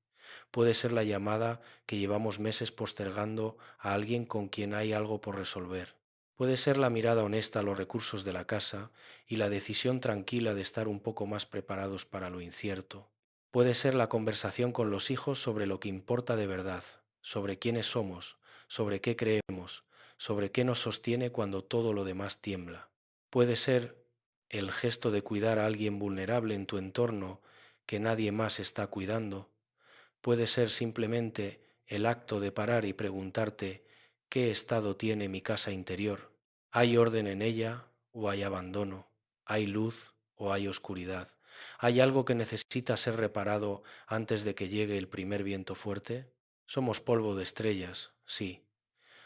Puede ser la llamada que llevamos meses postergando a alguien con quien hay algo por resolver. Puede ser la mirada honesta a los recursos de la casa y la decisión tranquila de estar un poco más preparados para lo incierto. Puede ser la conversación con los hijos sobre lo que importa de verdad, sobre quiénes somos, sobre qué creemos, sobre qué nos sostiene cuando todo lo demás tiembla. Puede ser el gesto de cuidar a alguien vulnerable en tu entorno que nadie más está cuidando. Puede ser simplemente el acto de parar y preguntarte qué estado tiene mi casa interior. ¿Hay orden en ella o hay abandono? ¿Hay luz o hay oscuridad? ¿Hay algo que necesita ser reparado antes de que llegue el primer viento fuerte? Somos polvo de estrellas, sí.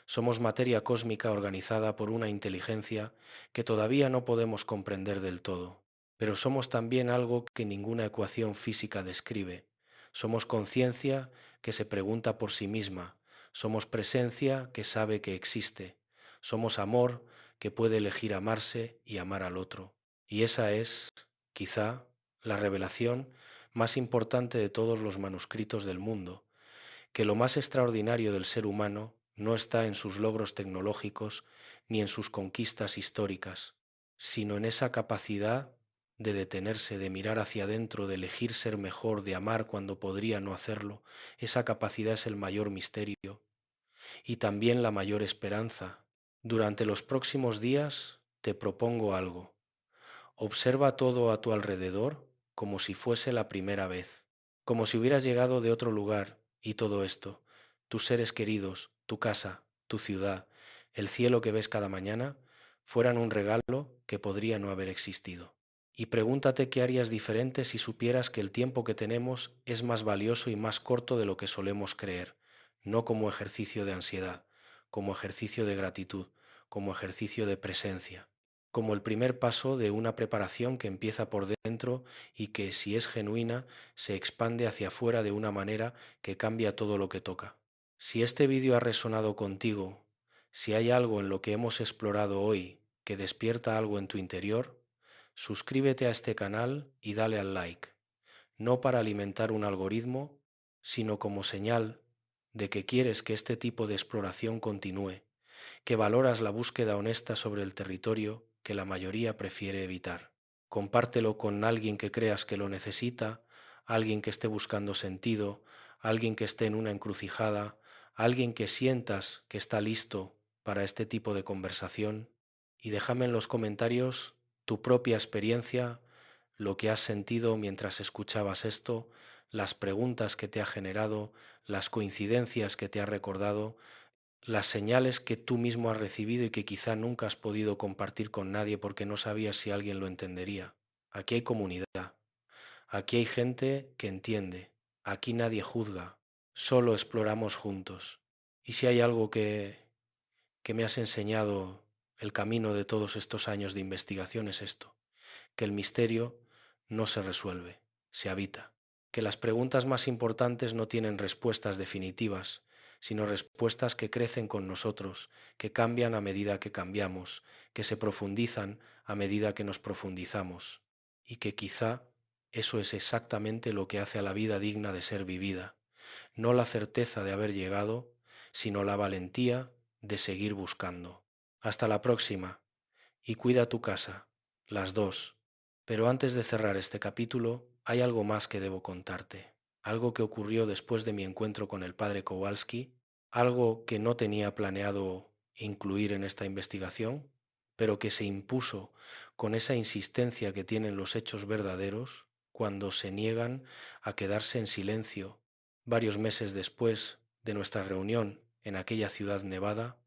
Somos materia cósmica organizada por una inteligencia que todavía no podemos comprender del todo, pero somos también algo que ninguna ecuación física describe. Somos conciencia que se pregunta por sí misma, somos presencia que sabe que existe, somos amor que puede elegir amarse y amar al otro. Y esa es, quizá, la revelación más importante de todos los manuscritos del mundo, que lo más extraordinario del ser humano no está en sus logros tecnológicos ni en sus conquistas históricas, sino en esa capacidad de detenerse, de mirar hacia adentro, de elegir ser mejor, de amar cuando podría no hacerlo. Esa capacidad es el mayor misterio y también la mayor esperanza. Durante los próximos días te propongo algo. Observa todo a tu alrededor como si fuese la primera vez, como si hubieras llegado de otro lugar y todo esto, tus seres queridos, tu casa, tu ciudad, el cielo que ves cada mañana, fueran un regalo que podría no haber existido. Y pregúntate qué harías diferente si supieras que el tiempo que tenemos es más valioso y más corto de lo que solemos creer, no como ejercicio de ansiedad, como ejercicio de gratitud, como ejercicio de presencia, como el primer paso de una preparación que empieza por dentro y que, si es genuina, se expande hacia afuera de una manera que cambia todo lo que toca. Si este vídeo ha resonado contigo, si hay algo en lo que hemos explorado hoy que despierta algo en tu interior, suscríbete a este canal y dale al like, no para alimentar un algoritmo, sino como señal de que quieres que este tipo de exploración continúe, que valoras la búsqueda honesta sobre el territorio que la mayoría prefiere evitar. Compártelo con alguien que creas que lo necesita, alguien que esté buscando sentido, alguien que esté en una encrucijada, alguien que sientas que está listo para este tipo de conversación, y déjame en los comentarios tu propia experiencia, lo que has sentido mientras escuchabas esto, las preguntas que te ha generado, las coincidencias que te ha recordado, las señales que tú mismo has recibido y que quizá nunca has podido compartir con nadie porque no sabías si alguien lo entendería. Aquí hay comunidad, aquí hay gente que entiende, aquí nadie juzga, solo exploramos juntos. Y si hay algo que me has enseñado el camino de todos estos años de investigación es esto, que el misterio no se resuelve, se habita, que las preguntas más importantes no tienen respuestas definitivas, sino respuestas que crecen con nosotros, que cambian a medida que cambiamos, que se profundizan a medida que nos profundizamos, y que quizá eso es exactamente lo que hace a la vida digna de ser vivida, no la certeza de haber llegado, sino la valentía de seguir buscando. Hasta la próxima, y cuida tu casa, las dos. Pero antes de cerrar este capítulo, hay algo más que debo contarte, algo que ocurrió después de mi encuentro con el padre Kowalski, algo que no tenía planeado incluir en esta investigación, pero que se impuso con esa insistencia que tienen los hechos verdaderos cuando se niegan a quedarse en silencio. Varios meses después de nuestra reunión en aquella ciudad nevada,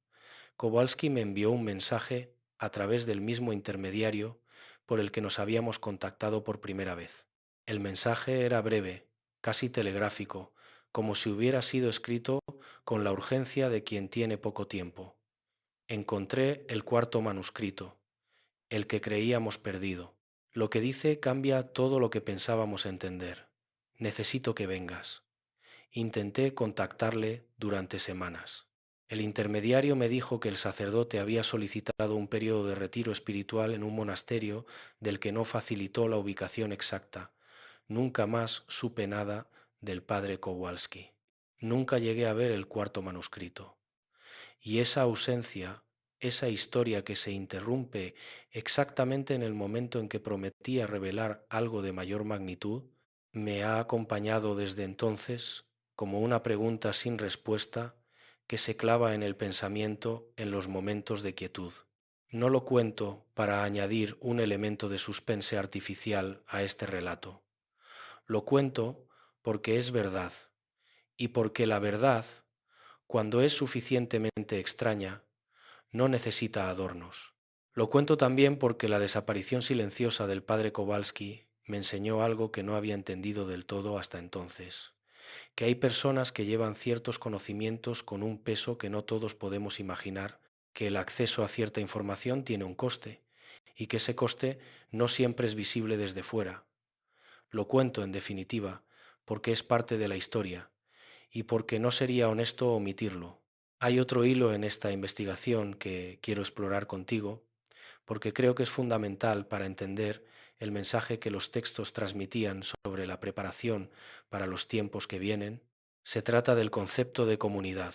Kowalski me envió un mensaje a través del mismo intermediario por el que nos habíamos contactado por primera vez. El mensaje era breve, casi telegráfico, como si hubiera sido escrito con la urgencia de quien tiene poco tiempo. Encontré el cuarto manuscrito, el que creíamos perdido. Lo que dice cambia todo lo que pensábamos entender. Necesito que vengas. Intenté contactarle durante semanas. El intermediario me dijo que el sacerdote había solicitado un periodo de retiro espiritual en un monasterio del que no facilitó la ubicación exacta. Nunca más supe nada del padre Kowalski. Nunca llegué a ver el cuarto manuscrito. Y esa ausencia, esa historia que se interrumpe exactamente en el momento en que prometía revelar algo de mayor magnitud, me ha acompañado desde entonces como una pregunta sin respuesta que se clava en el pensamiento en los momentos de quietud. No lo cuento para añadir un elemento de suspense artificial a este relato. Lo cuento porque es verdad, y porque la verdad, cuando es suficientemente extraña, no necesita adornos. Lo cuento también porque la desaparición silenciosa del padre Kowalski me enseñó algo que no había entendido del todo hasta entonces, que hay personas que llevan ciertos conocimientos con un peso que no todos podemos imaginar, que el acceso a cierta información tiene un coste, y que ese coste no siempre es visible desde fuera. Lo cuento, en definitiva, porque es parte de la historia, y porque no sería honesto omitirlo. Hay otro hilo en esta investigación que quiero explorar contigo, porque creo que es fundamental para entender el mensaje que los textos transmitían sobre la preparación para los tiempos que vienen. Se trata del concepto de comunidad,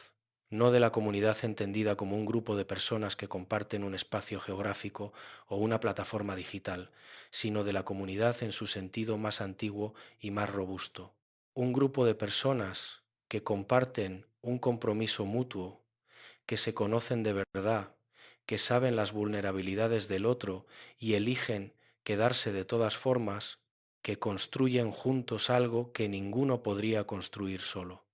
no de la comunidad entendida como un grupo de personas que comparten un espacio geográfico o una plataforma digital, sino de la comunidad en su sentido más antiguo y más robusto. Un grupo de personas que comparten un compromiso mutuo, que se conocen de verdad, que saben las vulnerabilidades del otro y eligen quedarse de todas formas, que construyen juntos algo que ninguno podría construir solo.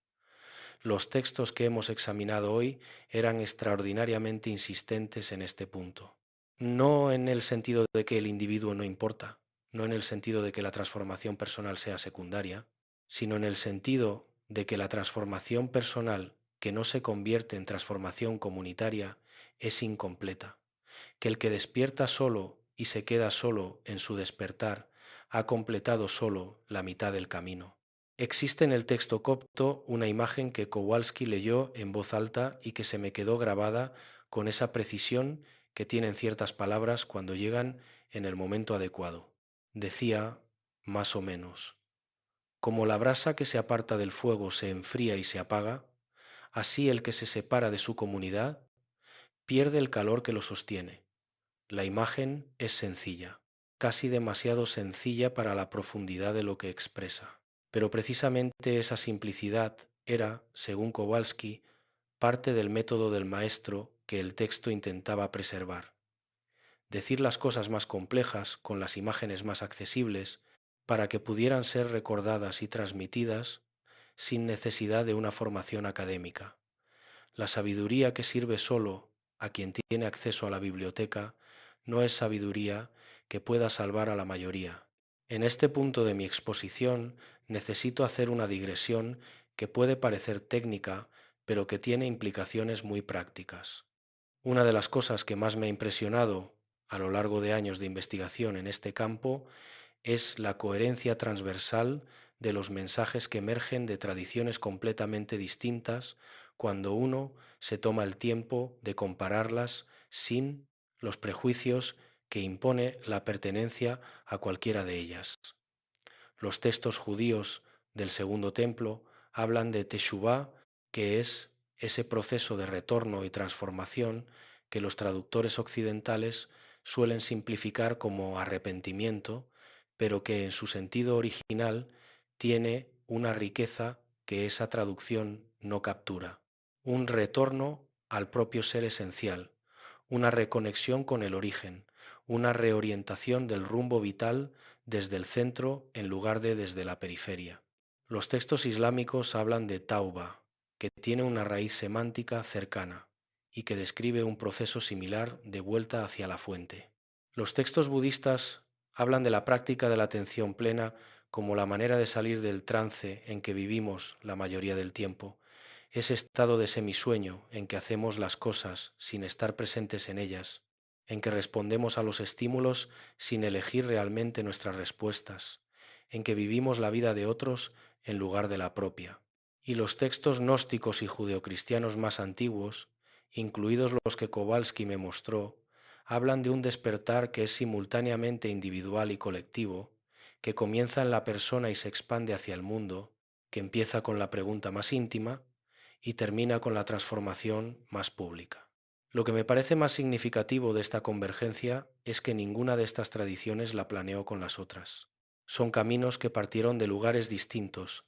Los textos que hemos examinado hoy eran extraordinariamente insistentes en este punto. No en el sentido de que el individuo no importa, no en el sentido de que la transformación personal sea secundaria, sino en el sentido de que la transformación personal que no se convierte en transformación comunitaria es incompleta, que el que despierta solo y se queda solo en su despertar ha completado solo la mitad del camino. Existe en el texto copto una imagen que Kowalski leyó en voz alta y que se me quedó grabada con esa precisión que tienen ciertas palabras cuando llegan en el momento adecuado. Decía, más o menos, como la brasa que se aparta del fuego se enfría y se apaga, así el que se separa de su comunidad pierde el calor que lo sostiene. La imagen es sencilla, casi demasiado sencilla para la profundidad de lo que expresa. Pero precisamente esa simplicidad era, según Kowalski, parte del método del maestro que el texto intentaba preservar. decir las cosas más complejas con las imágenes más accesibles, para que pudieran ser recordadas y transmitidas sin necesidad de una formación académica. La sabiduría que sirve solo a quien tiene acceso a la biblioteca no es sabiduría que pueda salvar a la mayoría. En este punto de mi exposición necesito hacer una digresión que puede parecer técnica, pero que tiene implicaciones muy prácticas. Una de las cosas que más me ha impresionado a lo largo de años de investigación en este campo es la coherencia transversal de los mensajes que emergen de tradiciones completamente distintas cuando uno se toma el tiempo de compararlas sin los prejuicios que impone la pertenencia a cualquiera de ellas. Los textos judíos del Segundo Templo hablan de Teshuvá, que es ese proceso de retorno y transformación que los traductores occidentales suelen simplificar como arrepentimiento, pero que en su sentido original tiene una riqueza que esa traducción no captura. Un retorno al propio ser esencial, una reconexión con el origen, una reorientación del rumbo vital desde el centro en lugar de desde la periferia. Los textos islámicos hablan de tauba, que tiene una raíz semántica cercana y que describe un proceso similar de vuelta hacia la fuente. Los textos budistas hablan de la práctica de la atención plena como la manera de salir del trance en que vivimos la mayoría del tiempo, ese estado de semisueño en que hacemos las cosas sin estar presentes en ellas, en que respondemos a los estímulos sin elegir realmente nuestras respuestas, en que vivimos la vida de otros en lugar de la propia. Y los textos gnósticos y judeocristianos más antiguos, incluidos los que Kowalski me mostró, hablan de un despertar que es simultáneamente individual y colectivo, que comienza en la persona y se expande hacia el mundo, que empieza con la pregunta más íntima y termina con la transformación más pública. Lo que me parece más significativo de esta convergencia es que ninguna de estas tradiciones la planeó con las otras. Son caminos que partieron de lugares distintos,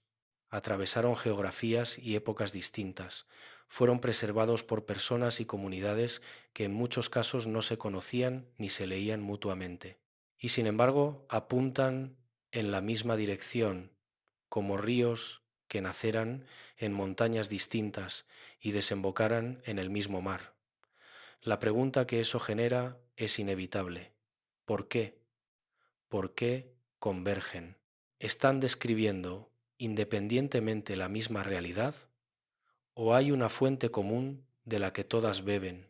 atravesaron geografías y épocas distintas, fueron preservados por personas y comunidades que en muchos casos no se conocían ni se leían mutuamente, y sin embargo apuntan en la misma dirección, como ríos que naceran en montañas distintas y desembocaran en el mismo mar. La pregunta que eso genera es inevitable. ¿Por qué? ¿Por qué convergen? ¿Están describiendo independientemente la misma realidad? ¿O hay una fuente común de la que todas beben?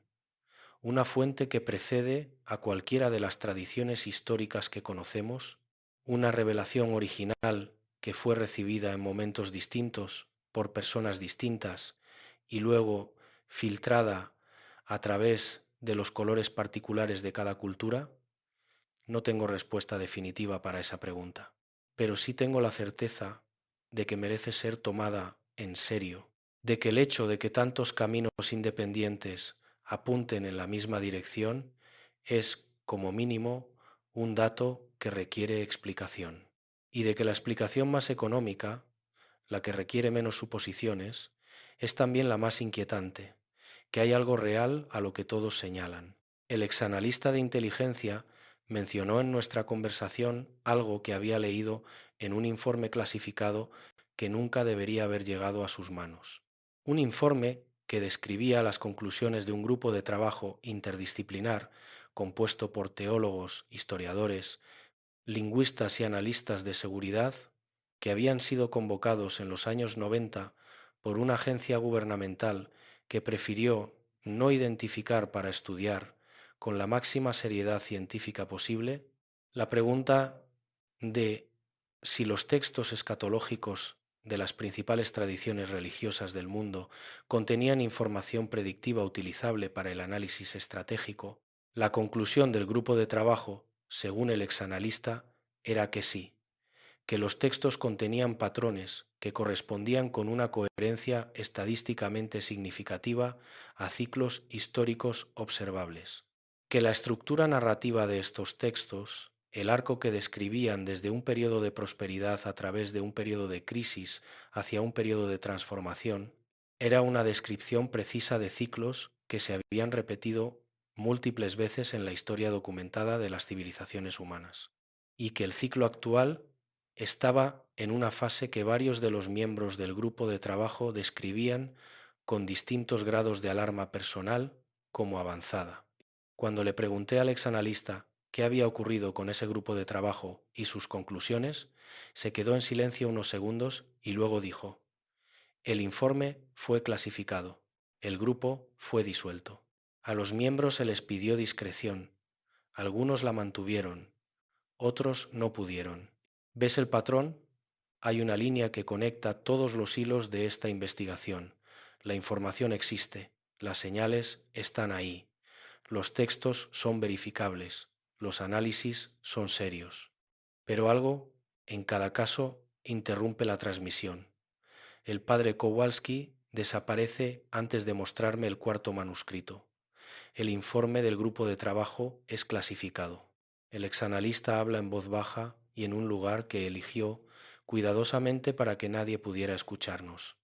Una fuente que precede a cualquiera de las tradiciones históricas que conocemos, una revelación original que fue recibida en momentos distintos por personas distintas y luego filtrada a través de los colores particulares de cada cultura. No tengo respuesta definitiva para esa pregunta, pero sí tengo la certeza de que merece ser tomada en serio, de que el hecho de que tantos caminos independientes apunten en la misma dirección es, como mínimo, un dato que requiere explicación, y de que la explicación más económica, la que requiere menos suposiciones, es también la más inquietante, que hay algo real a lo que todos señalan. El exanalista de inteligencia mencionó en nuestra conversación algo que había leído en un informe clasificado que nunca debería haber llegado a sus manos. Un informe que describía las conclusiones de un grupo de trabajo interdisciplinar compuesto por teólogos, historiadores, lingüistas y analistas de seguridad que habían sido convocados en los años 90 por una agencia gubernamental que prefirió no identificar para estudiar con la máxima seriedad científica posible la pregunta de si los textos escatológicos de las principales tradiciones religiosas del mundo contenían información predictiva utilizable para el análisis estratégico. La conclusión del grupo de trabajo, según el exanalista, era que sí, que los textos contenían patrones que correspondían con una coherencia estadísticamente significativa a ciclos históricos observables, que la estructura narrativa de estos textos, el arco que describían desde un periodo de prosperidad a través de un periodo de crisis hacia un periodo de transformación, era una descripción precisa de ciclos que se habían repetido múltiples veces en la historia documentada de las civilizaciones humanas, y que el ciclo actual estaba en una fase que varios de los miembros del grupo de trabajo describían con distintos grados de alarma personal como avanzada. Cuando le pregunté al exanalista qué había ocurrido con ese grupo de trabajo y sus conclusiones, se quedó en silencio unos segundos y luego dijo: el informe fue clasificado, el grupo fue disuelto. A los miembros se les pidió discreción, algunos la mantuvieron, otros no pudieron. ¿Ves el patrón? Hay una línea que conecta todos los hilos de esta investigación. La información existe, las señales están ahí, los textos son verificables, los análisis son serios. Pero algo, en cada caso, interrumpe la transmisión. El padre Kowalski desaparece antes de mostrarme el cuarto manuscrito. El informe del grupo de trabajo es clasificado. El exanalista habla en voz baja y en un lugar que eligió cuidadosamente para que nadie pudiera escucharnos.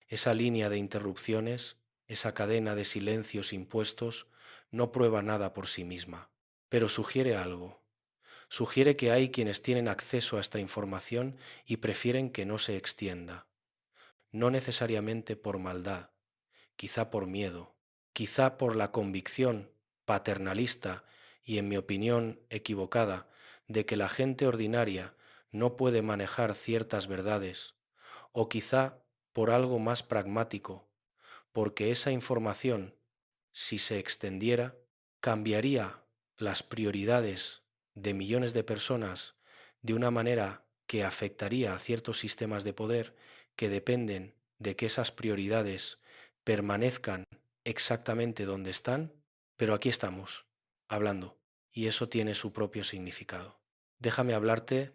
Esa línea de interrupciones, esa cadena de silencios impuestos, no prueba nada por sí misma, pero sugiere algo. Sugiere que hay quienes tienen acceso a esta información y prefieren que no se extienda. No necesariamente por maldad, quizá por miedo, quizá por la convicción paternalista y, en mi opinión, equivocada, de que la gente ordinaria no puede manejar ciertas verdades, o quizá por algo más pragmático, porque esa información, si se extendiera, cambiaría las prioridades de millones de personas de una manera que afectaría a ciertos sistemas de poder que dependen de que esas prioridades permanezcan exactamente donde están, pero aquí estamos, hablando, y eso tiene su propio significado. Déjame hablarte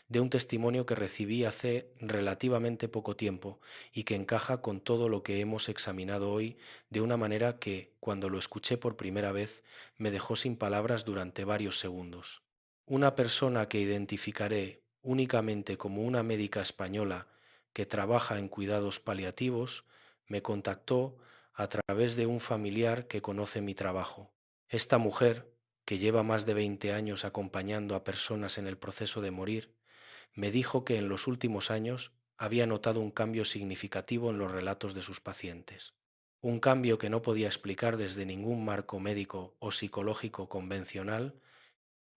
de un testimonio que recibí hace relativamente poco tiempo y que encaja con todo lo que hemos examinado hoy de una manera que, cuando lo escuché por primera vez, me dejó sin palabras durante varios segundos. Una persona que identificaré únicamente como una médica española que trabaja en cuidados paliativos me contactó a través de un familiar que conoce mi trabajo. Esta mujer, que lleva más de 20 años acompañando a personas en el proceso de morir, me dijo que en los últimos años había notado un cambio significativo en los relatos de sus pacientes. Un cambio que no podía explicar desde ningún marco médico o psicológico convencional.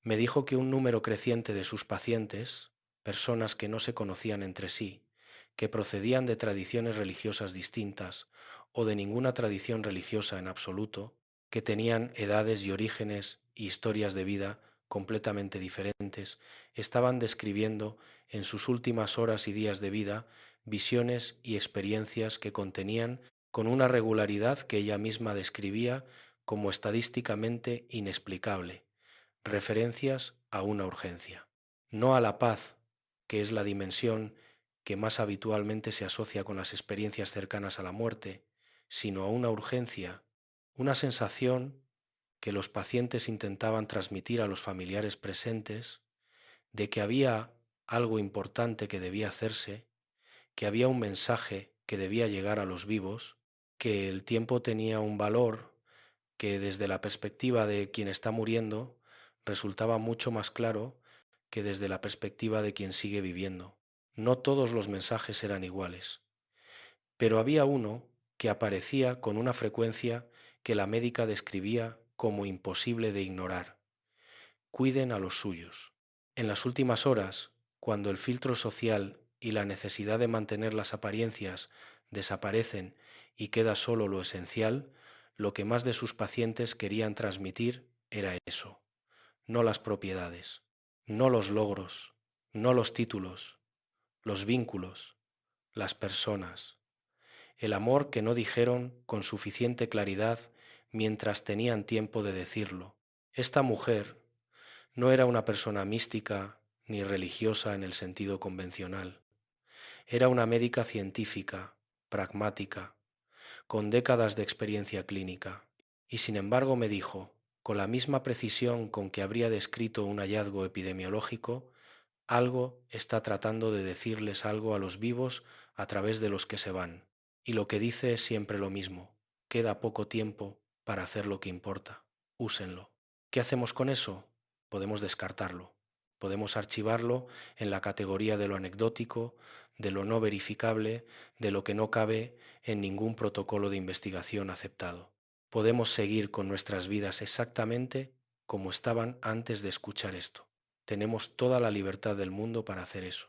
Me dijo que un número creciente de sus pacientes, personas que no se conocían entre sí, que procedían de tradiciones religiosas distintas o de ninguna tradición religiosa en absoluto, que tenían edades y orígenes y historias de vida completamente diferentes, estaban describiendo en sus últimas horas y días de vida visiones y experiencias que contenían, con una regularidad que ella misma describía como estadísticamente inexplicable, referencias a una urgencia, no a la paz, que es la dimensión que más habitualmente se asocia con las experiencias cercanas a la muerte, sino a una urgencia, una sensación que los pacientes intentaban transmitir a los familiares presentes de que había algo importante que debía hacerse, que había un mensaje que debía llegar a los vivos, que el tiempo tenía un valor que desde la perspectiva de quien está muriendo resultaba mucho más claro que desde la perspectiva de quien sigue viviendo. No todos los mensajes eran iguales, pero había uno que aparecía con una frecuencia que la médica describía como imposible de ignorar. Cuiden a los suyos. En las últimas horas, cuando el filtro social y la necesidad de mantener las apariencias desaparecen y queda solo lo esencial, lo que más de sus pacientes querían transmitir era eso, no las propiedades, no los logros, no los títulos, los vínculos, las personas, el amor que no dijeron con suficiente claridad mientras tenían tiempo de decirlo. Esta mujer no era una persona mística ni religiosa en el sentido convencional. Era una médica científica, pragmática, con décadas de experiencia clínica. Y sin embargo me dijo, con la misma precisión con que habría descrito un hallazgo epidemiológico, algo está tratando de decirles algo a los vivos a través de los que se van. Y lo que dice es siempre lo mismo. Queda poco tiempo para hacer lo que importa. úsenlo. ¿Qué hacemos con eso? Podemos descartarlo. Podemos archivarlo en la categoría de lo anecdótico, de lo no verificable, de lo que no cabe en ningún protocolo de investigación aceptado. Podemos seguir con nuestras vidas exactamente como estaban antes de escuchar esto. Tenemos toda la libertad del mundo para hacer eso.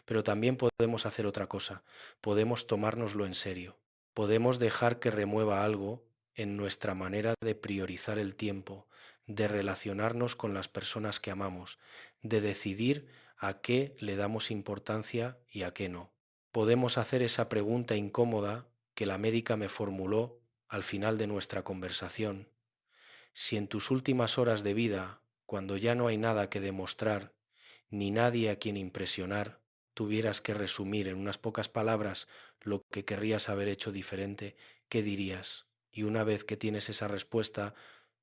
Pero también podemos hacer otra cosa. Podemos tomárnoslo en serio. Podemos dejar que remueva algo en nuestra manera de priorizar el tiempo, de relacionarnos con las personas que amamos, de decidir a qué le damos importancia y a qué no. Podemos hacer esa pregunta incómoda que la médica me formuló al final de nuestra conversación. Si en tus últimas horas de vida, cuando ya no hay nada que demostrar, ni nadie a quien impresionar, tuvieras que resumir en unas pocas palabras lo que querrías haber hecho diferente, ¿qué dirías? Y una vez que tienes esa respuesta,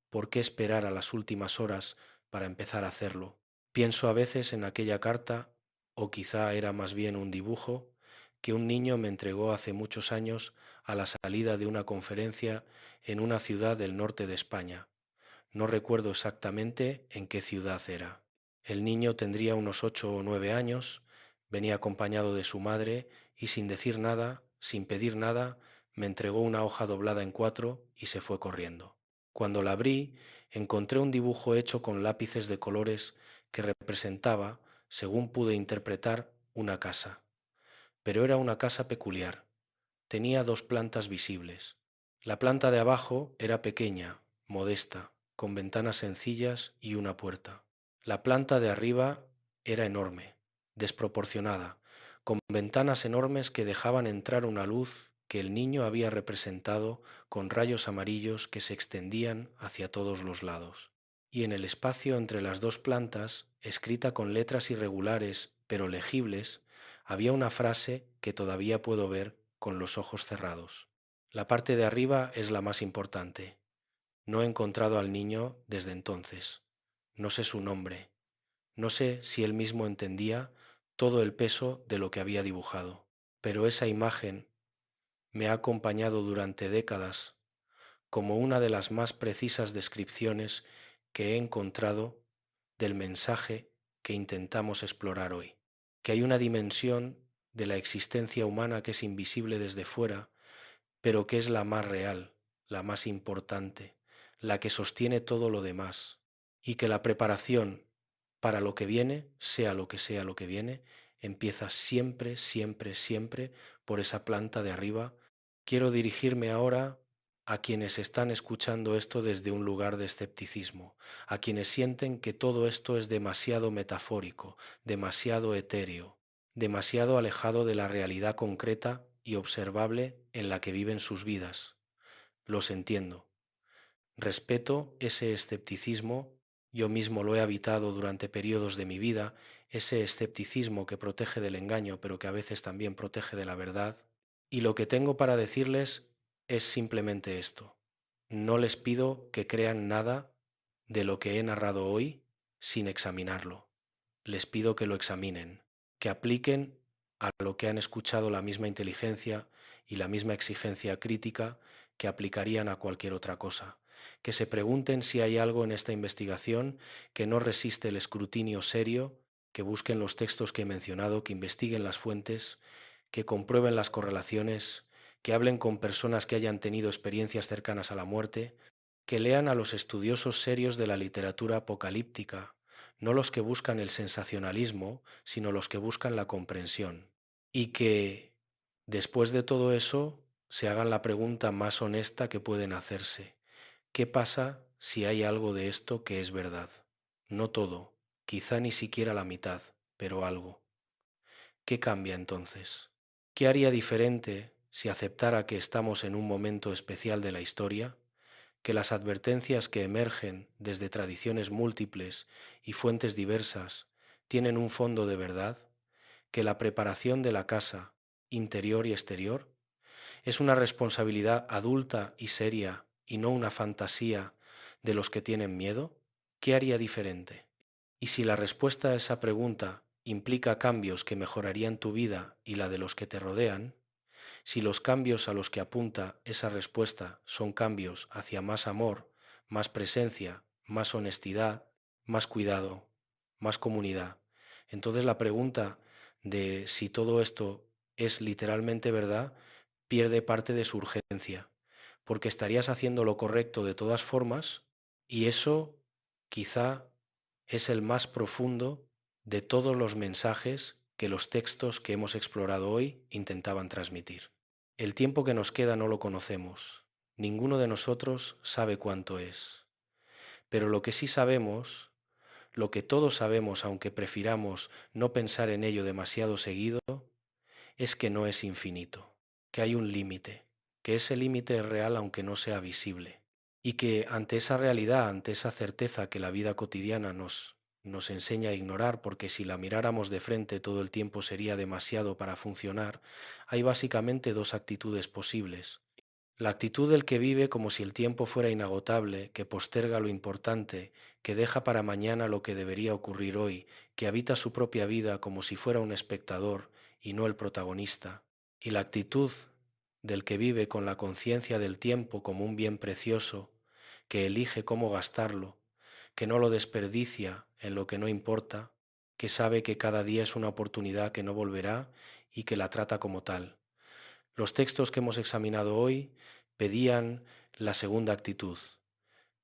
¿por qué esperar a las últimas horas para empezar a hacerlo? Pienso a veces en aquella carta, o quizá era más bien un dibujo, que un niño me entregó hace muchos años a la salida de una conferencia en una ciudad del norte de España. No recuerdo exactamente en qué ciudad era. El niño tendría unos 8 o 9 años, venía acompañado de su madre y sin decir nada, sin pedir nada, me entregó una hoja doblada en 4 y se fue corriendo. Cuando la abrí, encontré un dibujo hecho con lápices de colores que representaba, según pude interpretar, una casa. Pero era una casa peculiar. Tenía 2 plantas visibles. La planta de abajo era pequeña, modesta, con ventanas sencillas y una puerta. La planta de arriba era enorme, desproporcionada, con ventanas enormes que dejaban entrar una luz que el niño había representado con rayos amarillos que se extendían hacia todos los lados. Y en el espacio entre las 2 plantas, escrita con letras irregulares pero legibles, había una frase que todavía puedo ver con los ojos cerrados. La parte de arriba es la más importante. No he encontrado al niño desde entonces. No sé su nombre. No sé si él mismo entendía todo el peso de lo que había dibujado. Pero esa imagen me ha acompañado durante décadas como una de las más precisas descripciones que he encontrado del mensaje que intentamos explorar hoy. Que hay una dimensión de la existencia humana que es invisible desde fuera, pero que es la más real, la más importante, la que sostiene todo lo demás, y que la preparación para lo que viene, sea lo que viene, empieza siempre, siempre, siempre por esa planta de arriba. Quiero dirigirme ahora a quienes están escuchando esto desde un lugar de escepticismo, a quienes sienten que todo esto es demasiado metafórico, demasiado etéreo, demasiado alejado de la realidad concreta y observable en la que viven sus vidas. Los entiendo. Respeto ese escepticismo, yo mismo lo he habitado durante periodos de mi vida, ese escepticismo que protege del engaño, pero que a veces también protege de la verdad. Y lo que tengo para decirles es simplemente esto. No les pido que crean nada de lo que he narrado hoy sin examinarlo. Les pido que lo examinen, que apliquen a lo que han escuchado la misma inteligencia y la misma exigencia crítica que aplicarían a cualquier otra cosa, que se pregunten si hay algo en esta investigación que no resiste el escrutinio serio, que busquen los textos que he mencionado, que investiguen las fuentes, que comprueben las correlaciones, que hablen con personas que hayan tenido experiencias cercanas a la muerte, que lean a los estudiosos serios de la literatura apocalíptica, no los que buscan el sensacionalismo, sino los que buscan la comprensión, y que, después de todo eso, se hagan la pregunta más honesta que pueden hacerse. ¿Qué pasa si hay algo de esto que es verdad? No todo, quizá ni siquiera la mitad, pero algo. ¿Qué cambia entonces? ¿Qué haría diferente si aceptara que estamos en un momento especial de la historia? Que las advertencias que emergen desde tradiciones múltiples y fuentes diversas tienen un fondo de verdad, que la preparación de la casa, interior y exterior, es una responsabilidad adulta y seria y no una fantasía de los que tienen miedo. ¿Qué haría diferente? Y si la respuesta a esa pregunta implica cambios que mejorarían tu vida y la de los que te rodean, si los cambios a los que apunta esa respuesta son cambios hacia más amor, más presencia, más honestidad, más cuidado, más comunidad. Entonces la pregunta de si todo esto es literalmente verdad pierde parte de su urgencia, porque estarías haciendo lo correcto de todas formas y eso quizá es el más profundo de todos los mensajes que los textos que hemos explorado hoy intentaban transmitir. El tiempo que nos queda no lo conocemos. Ninguno de nosotros sabe cuánto es. Pero lo que sí sabemos, lo que todos sabemos, aunque prefiramos no pensar en ello demasiado seguido, es que no es infinito, que hay un límite, que ese límite es real aunque no sea visible, y que ante esa realidad, ante esa certeza que la vida cotidiana nos enseña a ignorar, porque si la miráramos de frente todo el tiempo sería demasiado para funcionar, hay básicamente dos actitudes posibles. La actitud del que vive como si el tiempo fuera inagotable, que posterga lo importante, que deja para mañana lo que debería ocurrir hoy, que habita su propia vida como si fuera un espectador y no el protagonista. Y la actitud del que vive con la conciencia del tiempo como un bien precioso, que elige cómo gastarlo, que no lo desperdicia en lo que no importa, que sabe que cada día es una oportunidad que no volverá y que la trata como tal. Los textos que hemos examinado hoy pedían la segunda actitud,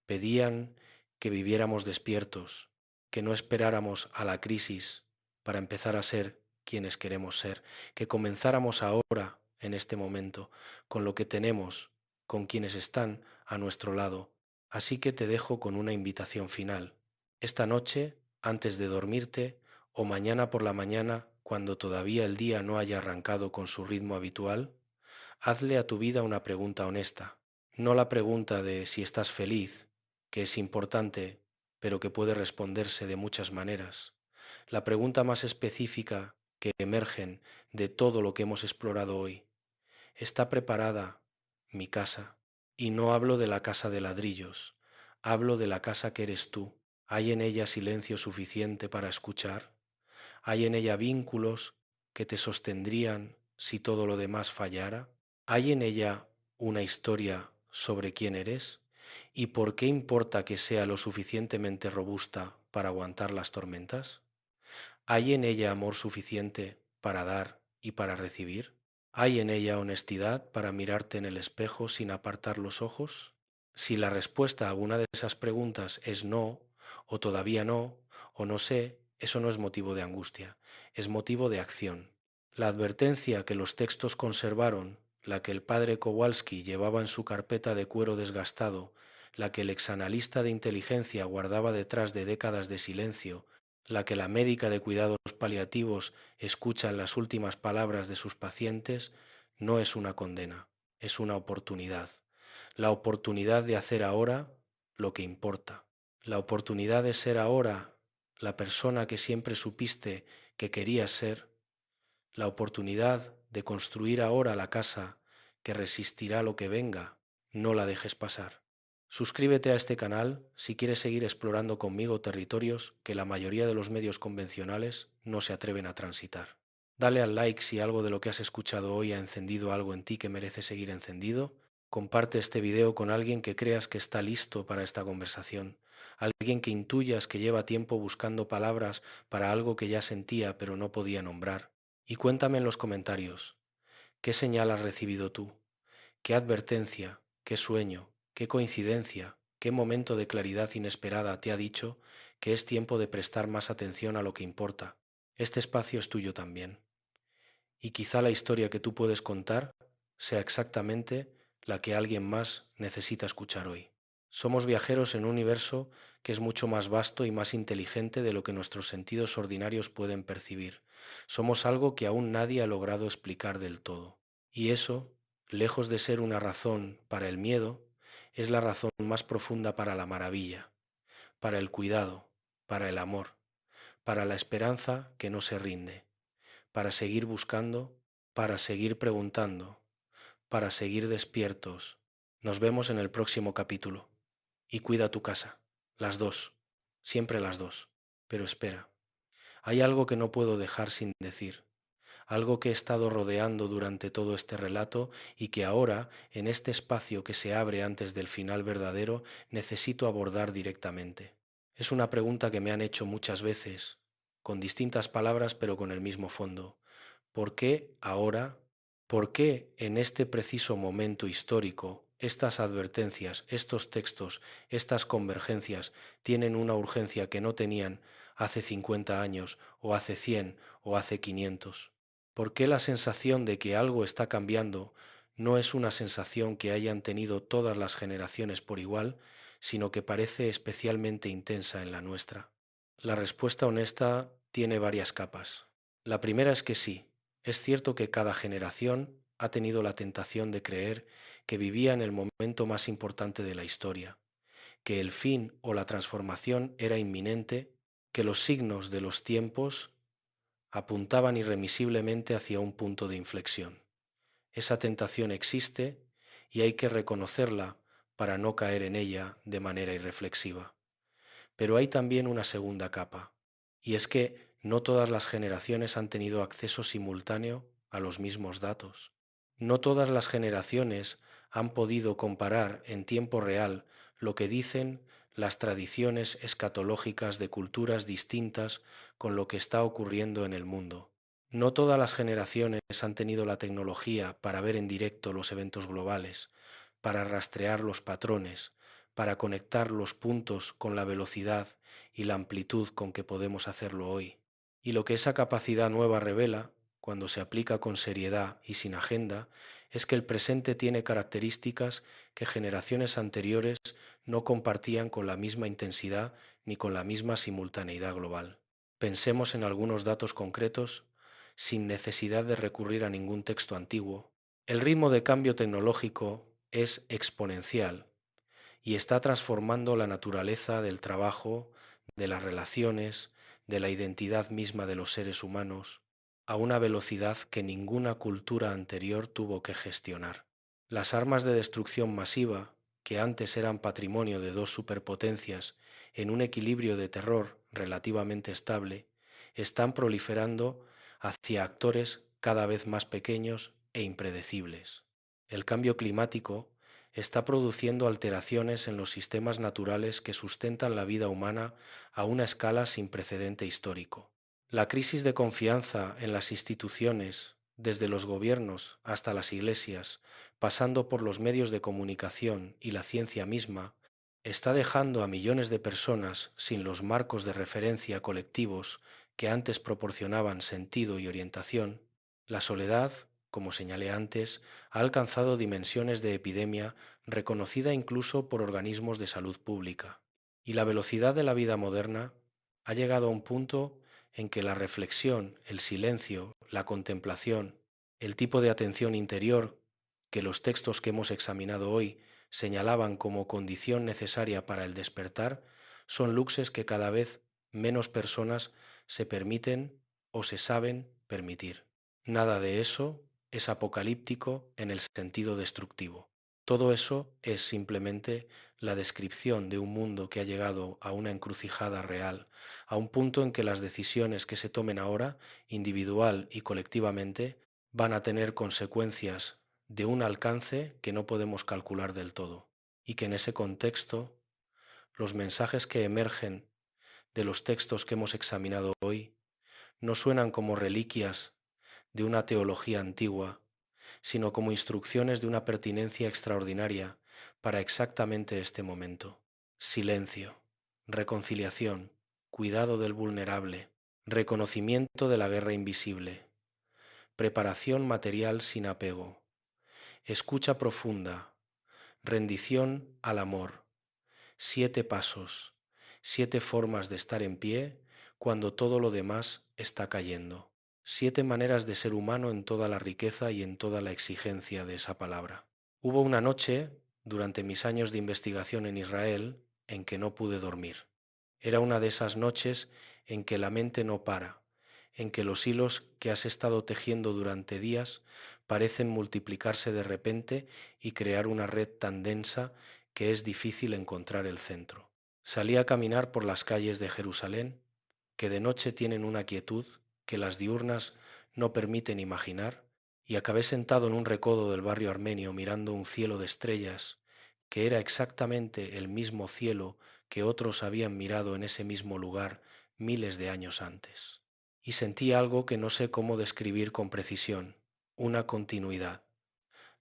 pedían que viviéramos despiertos, que no esperáramos a la crisis para empezar a ser quienes queremos ser, que comenzáramos ahora, en este momento, con lo que tenemos, con quienes están a nuestro lado. Así que te dejo con una invitación final. Esta noche, antes de dormirte, o mañana por la mañana, cuando todavía el día no haya arrancado con su ritmo habitual, hazle a tu vida una pregunta honesta, no la pregunta de si estás feliz, que es importante, pero que puede responderse de muchas maneras. La pregunta más específica que emergen de todo lo que hemos explorado hoy. ¿Está preparada mi casa? Y no hablo de la casa de ladrillos, hablo de la casa que eres tú. ¿Hay en ella silencio suficiente para escuchar? ¿Hay en ella vínculos que te sostendrían si todo lo demás fallara? ¿Hay en ella una historia sobre quién eres? ¿Y por qué importa que sea lo suficientemente robusta para aguantar las tormentas? ¿Hay en ella amor suficiente para dar y para recibir? ¿Hay en ella honestidad para mirarte en el espejo sin apartar los ojos? Si la respuesta a alguna de esas preguntas es no, o todavía no, o no sé, eso no es motivo de angustia, es motivo de acción. La advertencia que los textos conservaron, la que el padre Kowalski llevaba en su carpeta de cuero desgastado, la que el exanalista de inteligencia guardaba detrás de décadas de silencio, la que la médica de cuidados paliativos escucha en las últimas palabras de sus pacientes, no es una condena, es una oportunidad. La oportunidad de hacer ahora lo que importa. La oportunidad de ser ahora la persona que siempre supiste que querías ser. La oportunidad de construir ahora la casa que resistirá lo que venga. No la dejes pasar. Suscríbete a este canal si quieres seguir explorando conmigo territorios que la mayoría de los medios convencionales no se atreven a transitar. Dale al like si algo de lo que has escuchado hoy ha encendido algo en ti que merece seguir encendido. Comparte este video con alguien que creas que está listo para esta conversación, alguien que intuyas que lleva tiempo buscando palabras para algo que ya sentía pero no podía nombrar. Y cuéntame en los comentarios, ¿qué señal has recibido tú? ¿Qué advertencia, qué sueño, qué coincidencia, qué momento de claridad inesperada te ha dicho que es tiempo de prestar más atención a lo que importa? Este espacio es tuyo también. Y quizá la historia que tú puedes contar sea exactamente la que alguien más necesita escuchar hoy. Somos viajeros en un universo que es mucho más vasto y más inteligente de lo que nuestros sentidos ordinarios pueden percibir. Somos algo que aún nadie ha logrado explicar del todo. Y eso, lejos de ser una razón para el miedo, es la razón más profunda para la maravilla, para el cuidado, para el amor, para la esperanza que no se rinde, para seguir buscando, para seguir preguntando, para seguir despiertos. Nos vemos en el próximo capítulo. Y cuida tu casa. Las dos. Siempre las dos. Pero espera. Hay algo que no puedo dejar sin decir. algo que he estado rodeando durante todo este relato y que ahora, en este espacio que se abre antes del final verdadero, necesito abordar directamente. Es una pregunta que me han hecho muchas veces, con distintas palabras pero con el mismo fondo. ¿Por qué ahora? ¿Por qué en este preciso momento histórico estas advertencias, estos textos, estas convergencias tienen una urgencia que no tenían hace 50 años o hace 100 o hace 500? ¿Por qué la sensación de que algo está cambiando no es una sensación que hayan tenido todas las generaciones por igual, sino que parece especialmente intensa en la nuestra? La respuesta honesta tiene varias capas. La primera es que sí, es cierto que cada generación ha tenido la tentación de creer que vivía en el momento más importante de la historia, que el fin o la transformación era inminente, que los signos de los tiempos apuntaban irremisiblemente hacia un punto de inflexión. Esa tentación existe y hay que reconocerla para no caer en ella de manera irreflexiva. Pero hay también una segunda capa, y es que no todas las generaciones han tenido acceso simultáneo a los mismos datos. No todas las generaciones han podido comparar en tiempo real lo que dicen las tradiciones escatológicas de culturas distintas con lo que está ocurriendo en el mundo. No todas las generaciones han tenido la tecnología para ver en directo los eventos globales, para rastrear los patrones, para conectar los puntos con la velocidad y la amplitud con que podemos hacerlo hoy. Y lo que esa capacidad nueva revela, cuando se aplica con seriedad y sin agenda, es que el presente tiene características que generaciones anteriores no compartían con la misma intensidad ni con la misma simultaneidad global. Pensemos en algunos datos concretos sin necesidad de recurrir a ningún texto antiguo. El ritmo de cambio tecnológico es exponencial y está transformando la naturaleza del trabajo, de las relaciones, de la identidad misma de los seres humanos, a una velocidad que ninguna cultura anterior tuvo que gestionar. Las armas de destrucción masiva, que antes eran patrimonio de dos superpotencias en un equilibrio de terror relativamente estable, están proliferando hacia actores cada vez más pequeños e impredecibles. El cambio climático está produciendo alteraciones en los sistemas naturales que sustentan la vida humana a una escala sin precedente histórico. La crisis de confianza en las instituciones, desde los gobiernos hasta las iglesias, pasando por los medios de comunicación y la ciencia misma, está dejando a millones de personas sin los marcos de referencia colectivos que antes proporcionaban sentido y orientación. La soledad, como señalé antes, ha alcanzado dimensiones de epidemia reconocida incluso por organismos de salud pública. Y la velocidad de la vida moderna ha llegado a un punto en que la reflexión, el silencio, la contemplación, el tipo de atención interior que los textos que hemos examinado hoy señalaban como condición necesaria para el despertar, son luxes que cada vez menos personas se permiten o se saben permitir. Nada de eso es apocalíptico en el sentido destructivo. Todo eso es simplemente la descripción de un mundo que ha llegado a una encrucijada real, a un punto en que las decisiones que se tomen ahora, individual y colectivamente, van a tener consecuencias de un alcance que no podemos calcular del todo, y que en ese contexto los mensajes que emergen de los textos que hemos examinado hoy no suenan como reliquias de una teología antigua, sino como instrucciones de una pertinencia extraordinaria para exactamente este momento. Silencio, reconciliación, cuidado del vulnerable, reconocimiento de la guerra invisible, preparación material sin apego, escucha profunda, rendición al amor, 7 pasos, 7 formas de estar en pie cuando todo lo demás está cayendo. 7 maneras de ser humano en toda la riqueza y en toda la exigencia de esa palabra. Hubo una noche, durante mis años de investigación en Israel, en que no pude dormir. Era una de esas noches en que la mente no para, en que los hilos que has estado tejiendo durante días parecen multiplicarse de repente y crear una red tan densa que es difícil encontrar el centro. Salí a caminar por las calles de Jerusalén, que de noche tienen una quietud que las diurnas no permiten imaginar, y acabé sentado en un recodo del barrio armenio mirando un cielo de estrellas, que era exactamente el mismo cielo que otros habían mirado en ese mismo lugar miles de años antes. Y sentí algo que no sé cómo describir con precisión, una continuidad,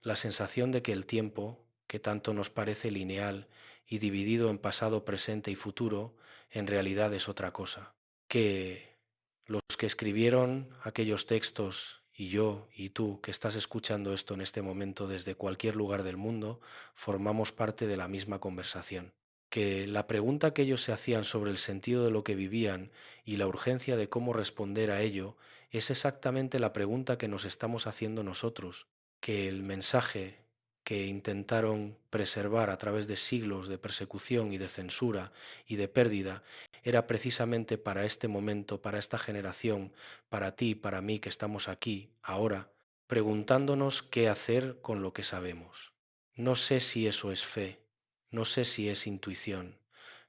la sensación de que el tiempo, que tanto nos parece lineal y dividido en pasado, presente y futuro, en realidad es otra cosa, que los que escribieron aquellos textos y yo y tú que estás escuchando esto en este momento desde cualquier lugar del mundo, formamos parte de la misma conversación, que la pregunta que ellos se hacían sobre el sentido de lo que vivían y la urgencia de cómo responder a ello es exactamente la pregunta que nos estamos haciendo nosotros, que el mensaje que intentaron preservar a través de siglos de persecución y de censura y de pérdida era precisamente para este momento, para esta generación, para ti, para mí que estamos aquí, ahora, preguntándonos qué hacer con lo que sabemos. No sé si eso es fe, no sé si es intuición,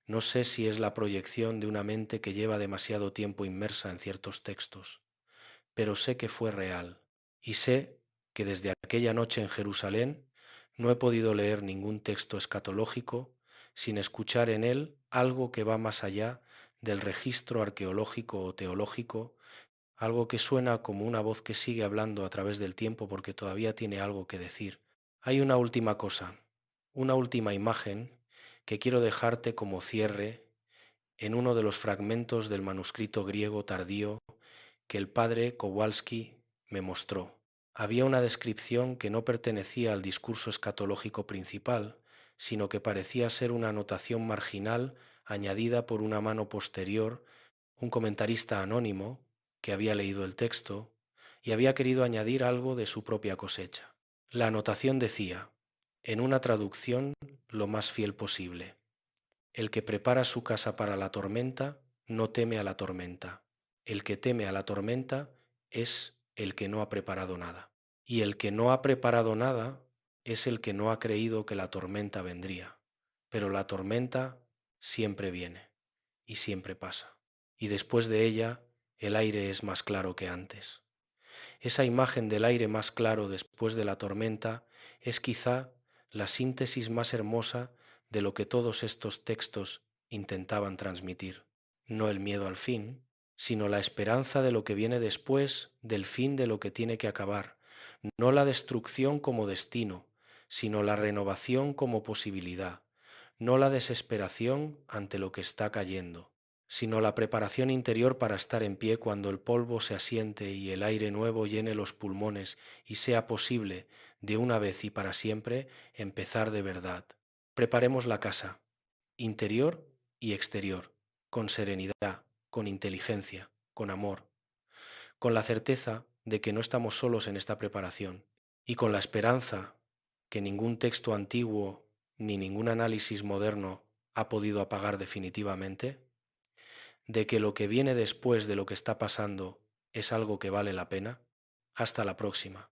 no sé si es la proyección de una mente que lleva demasiado tiempo inmersa en ciertos textos, pero sé que fue real y sé que desde aquella noche en Jerusalén no he podido leer ningún texto escatológico sin escuchar en él algo que va más allá del registro arqueológico o teológico, algo que suena como una voz que sigue hablando a través del tiempo porque todavía tiene algo que decir. Hay una última cosa, una última imagen que quiero dejarte como cierre en uno de los fragmentos del manuscrito griego tardío que el padre Kowalski me mostró. Había una descripción que no pertenecía al discurso escatológico principal, sino que parecía ser una anotación marginal añadida por una mano posterior, un comentarista anónimo que había leído el texto y había querido añadir algo de su propia cosecha. La anotación decía, en una traducción lo más fiel posible: el que prepara su casa para la tormenta no teme a la tormenta. El que teme a la tormenta es el que no ha preparado nada. Y el que no ha preparado nada es el que no ha creído que la tormenta vendría. Pero la tormenta siempre viene y siempre pasa. Y después de ella, el aire es más claro que antes. Esa imagen del aire más claro después de la tormenta es quizá la síntesis más hermosa de lo que todos estos textos intentaban transmitir. No el miedo al fin, sino la esperanza de lo que viene después del fin de lo que tiene que acabar. No la destrucción como destino, sino la renovación como posibilidad. No la desesperación ante lo que está cayendo, sino la preparación interior para estar en pie cuando el polvo se asiente y el aire nuevo llene los pulmones y sea posible, de una vez y para siempre, empezar de verdad. Preparemos la casa, interior y exterior, con serenidad, con inteligencia, con amor, con la certeza de que no estamos solos en esta preparación y con la esperanza que ningún texto antiguo ni ningún análisis moderno ha podido apagar definitivamente, de que lo que viene después de lo que está pasando es algo que vale la pena. Hasta la próxima.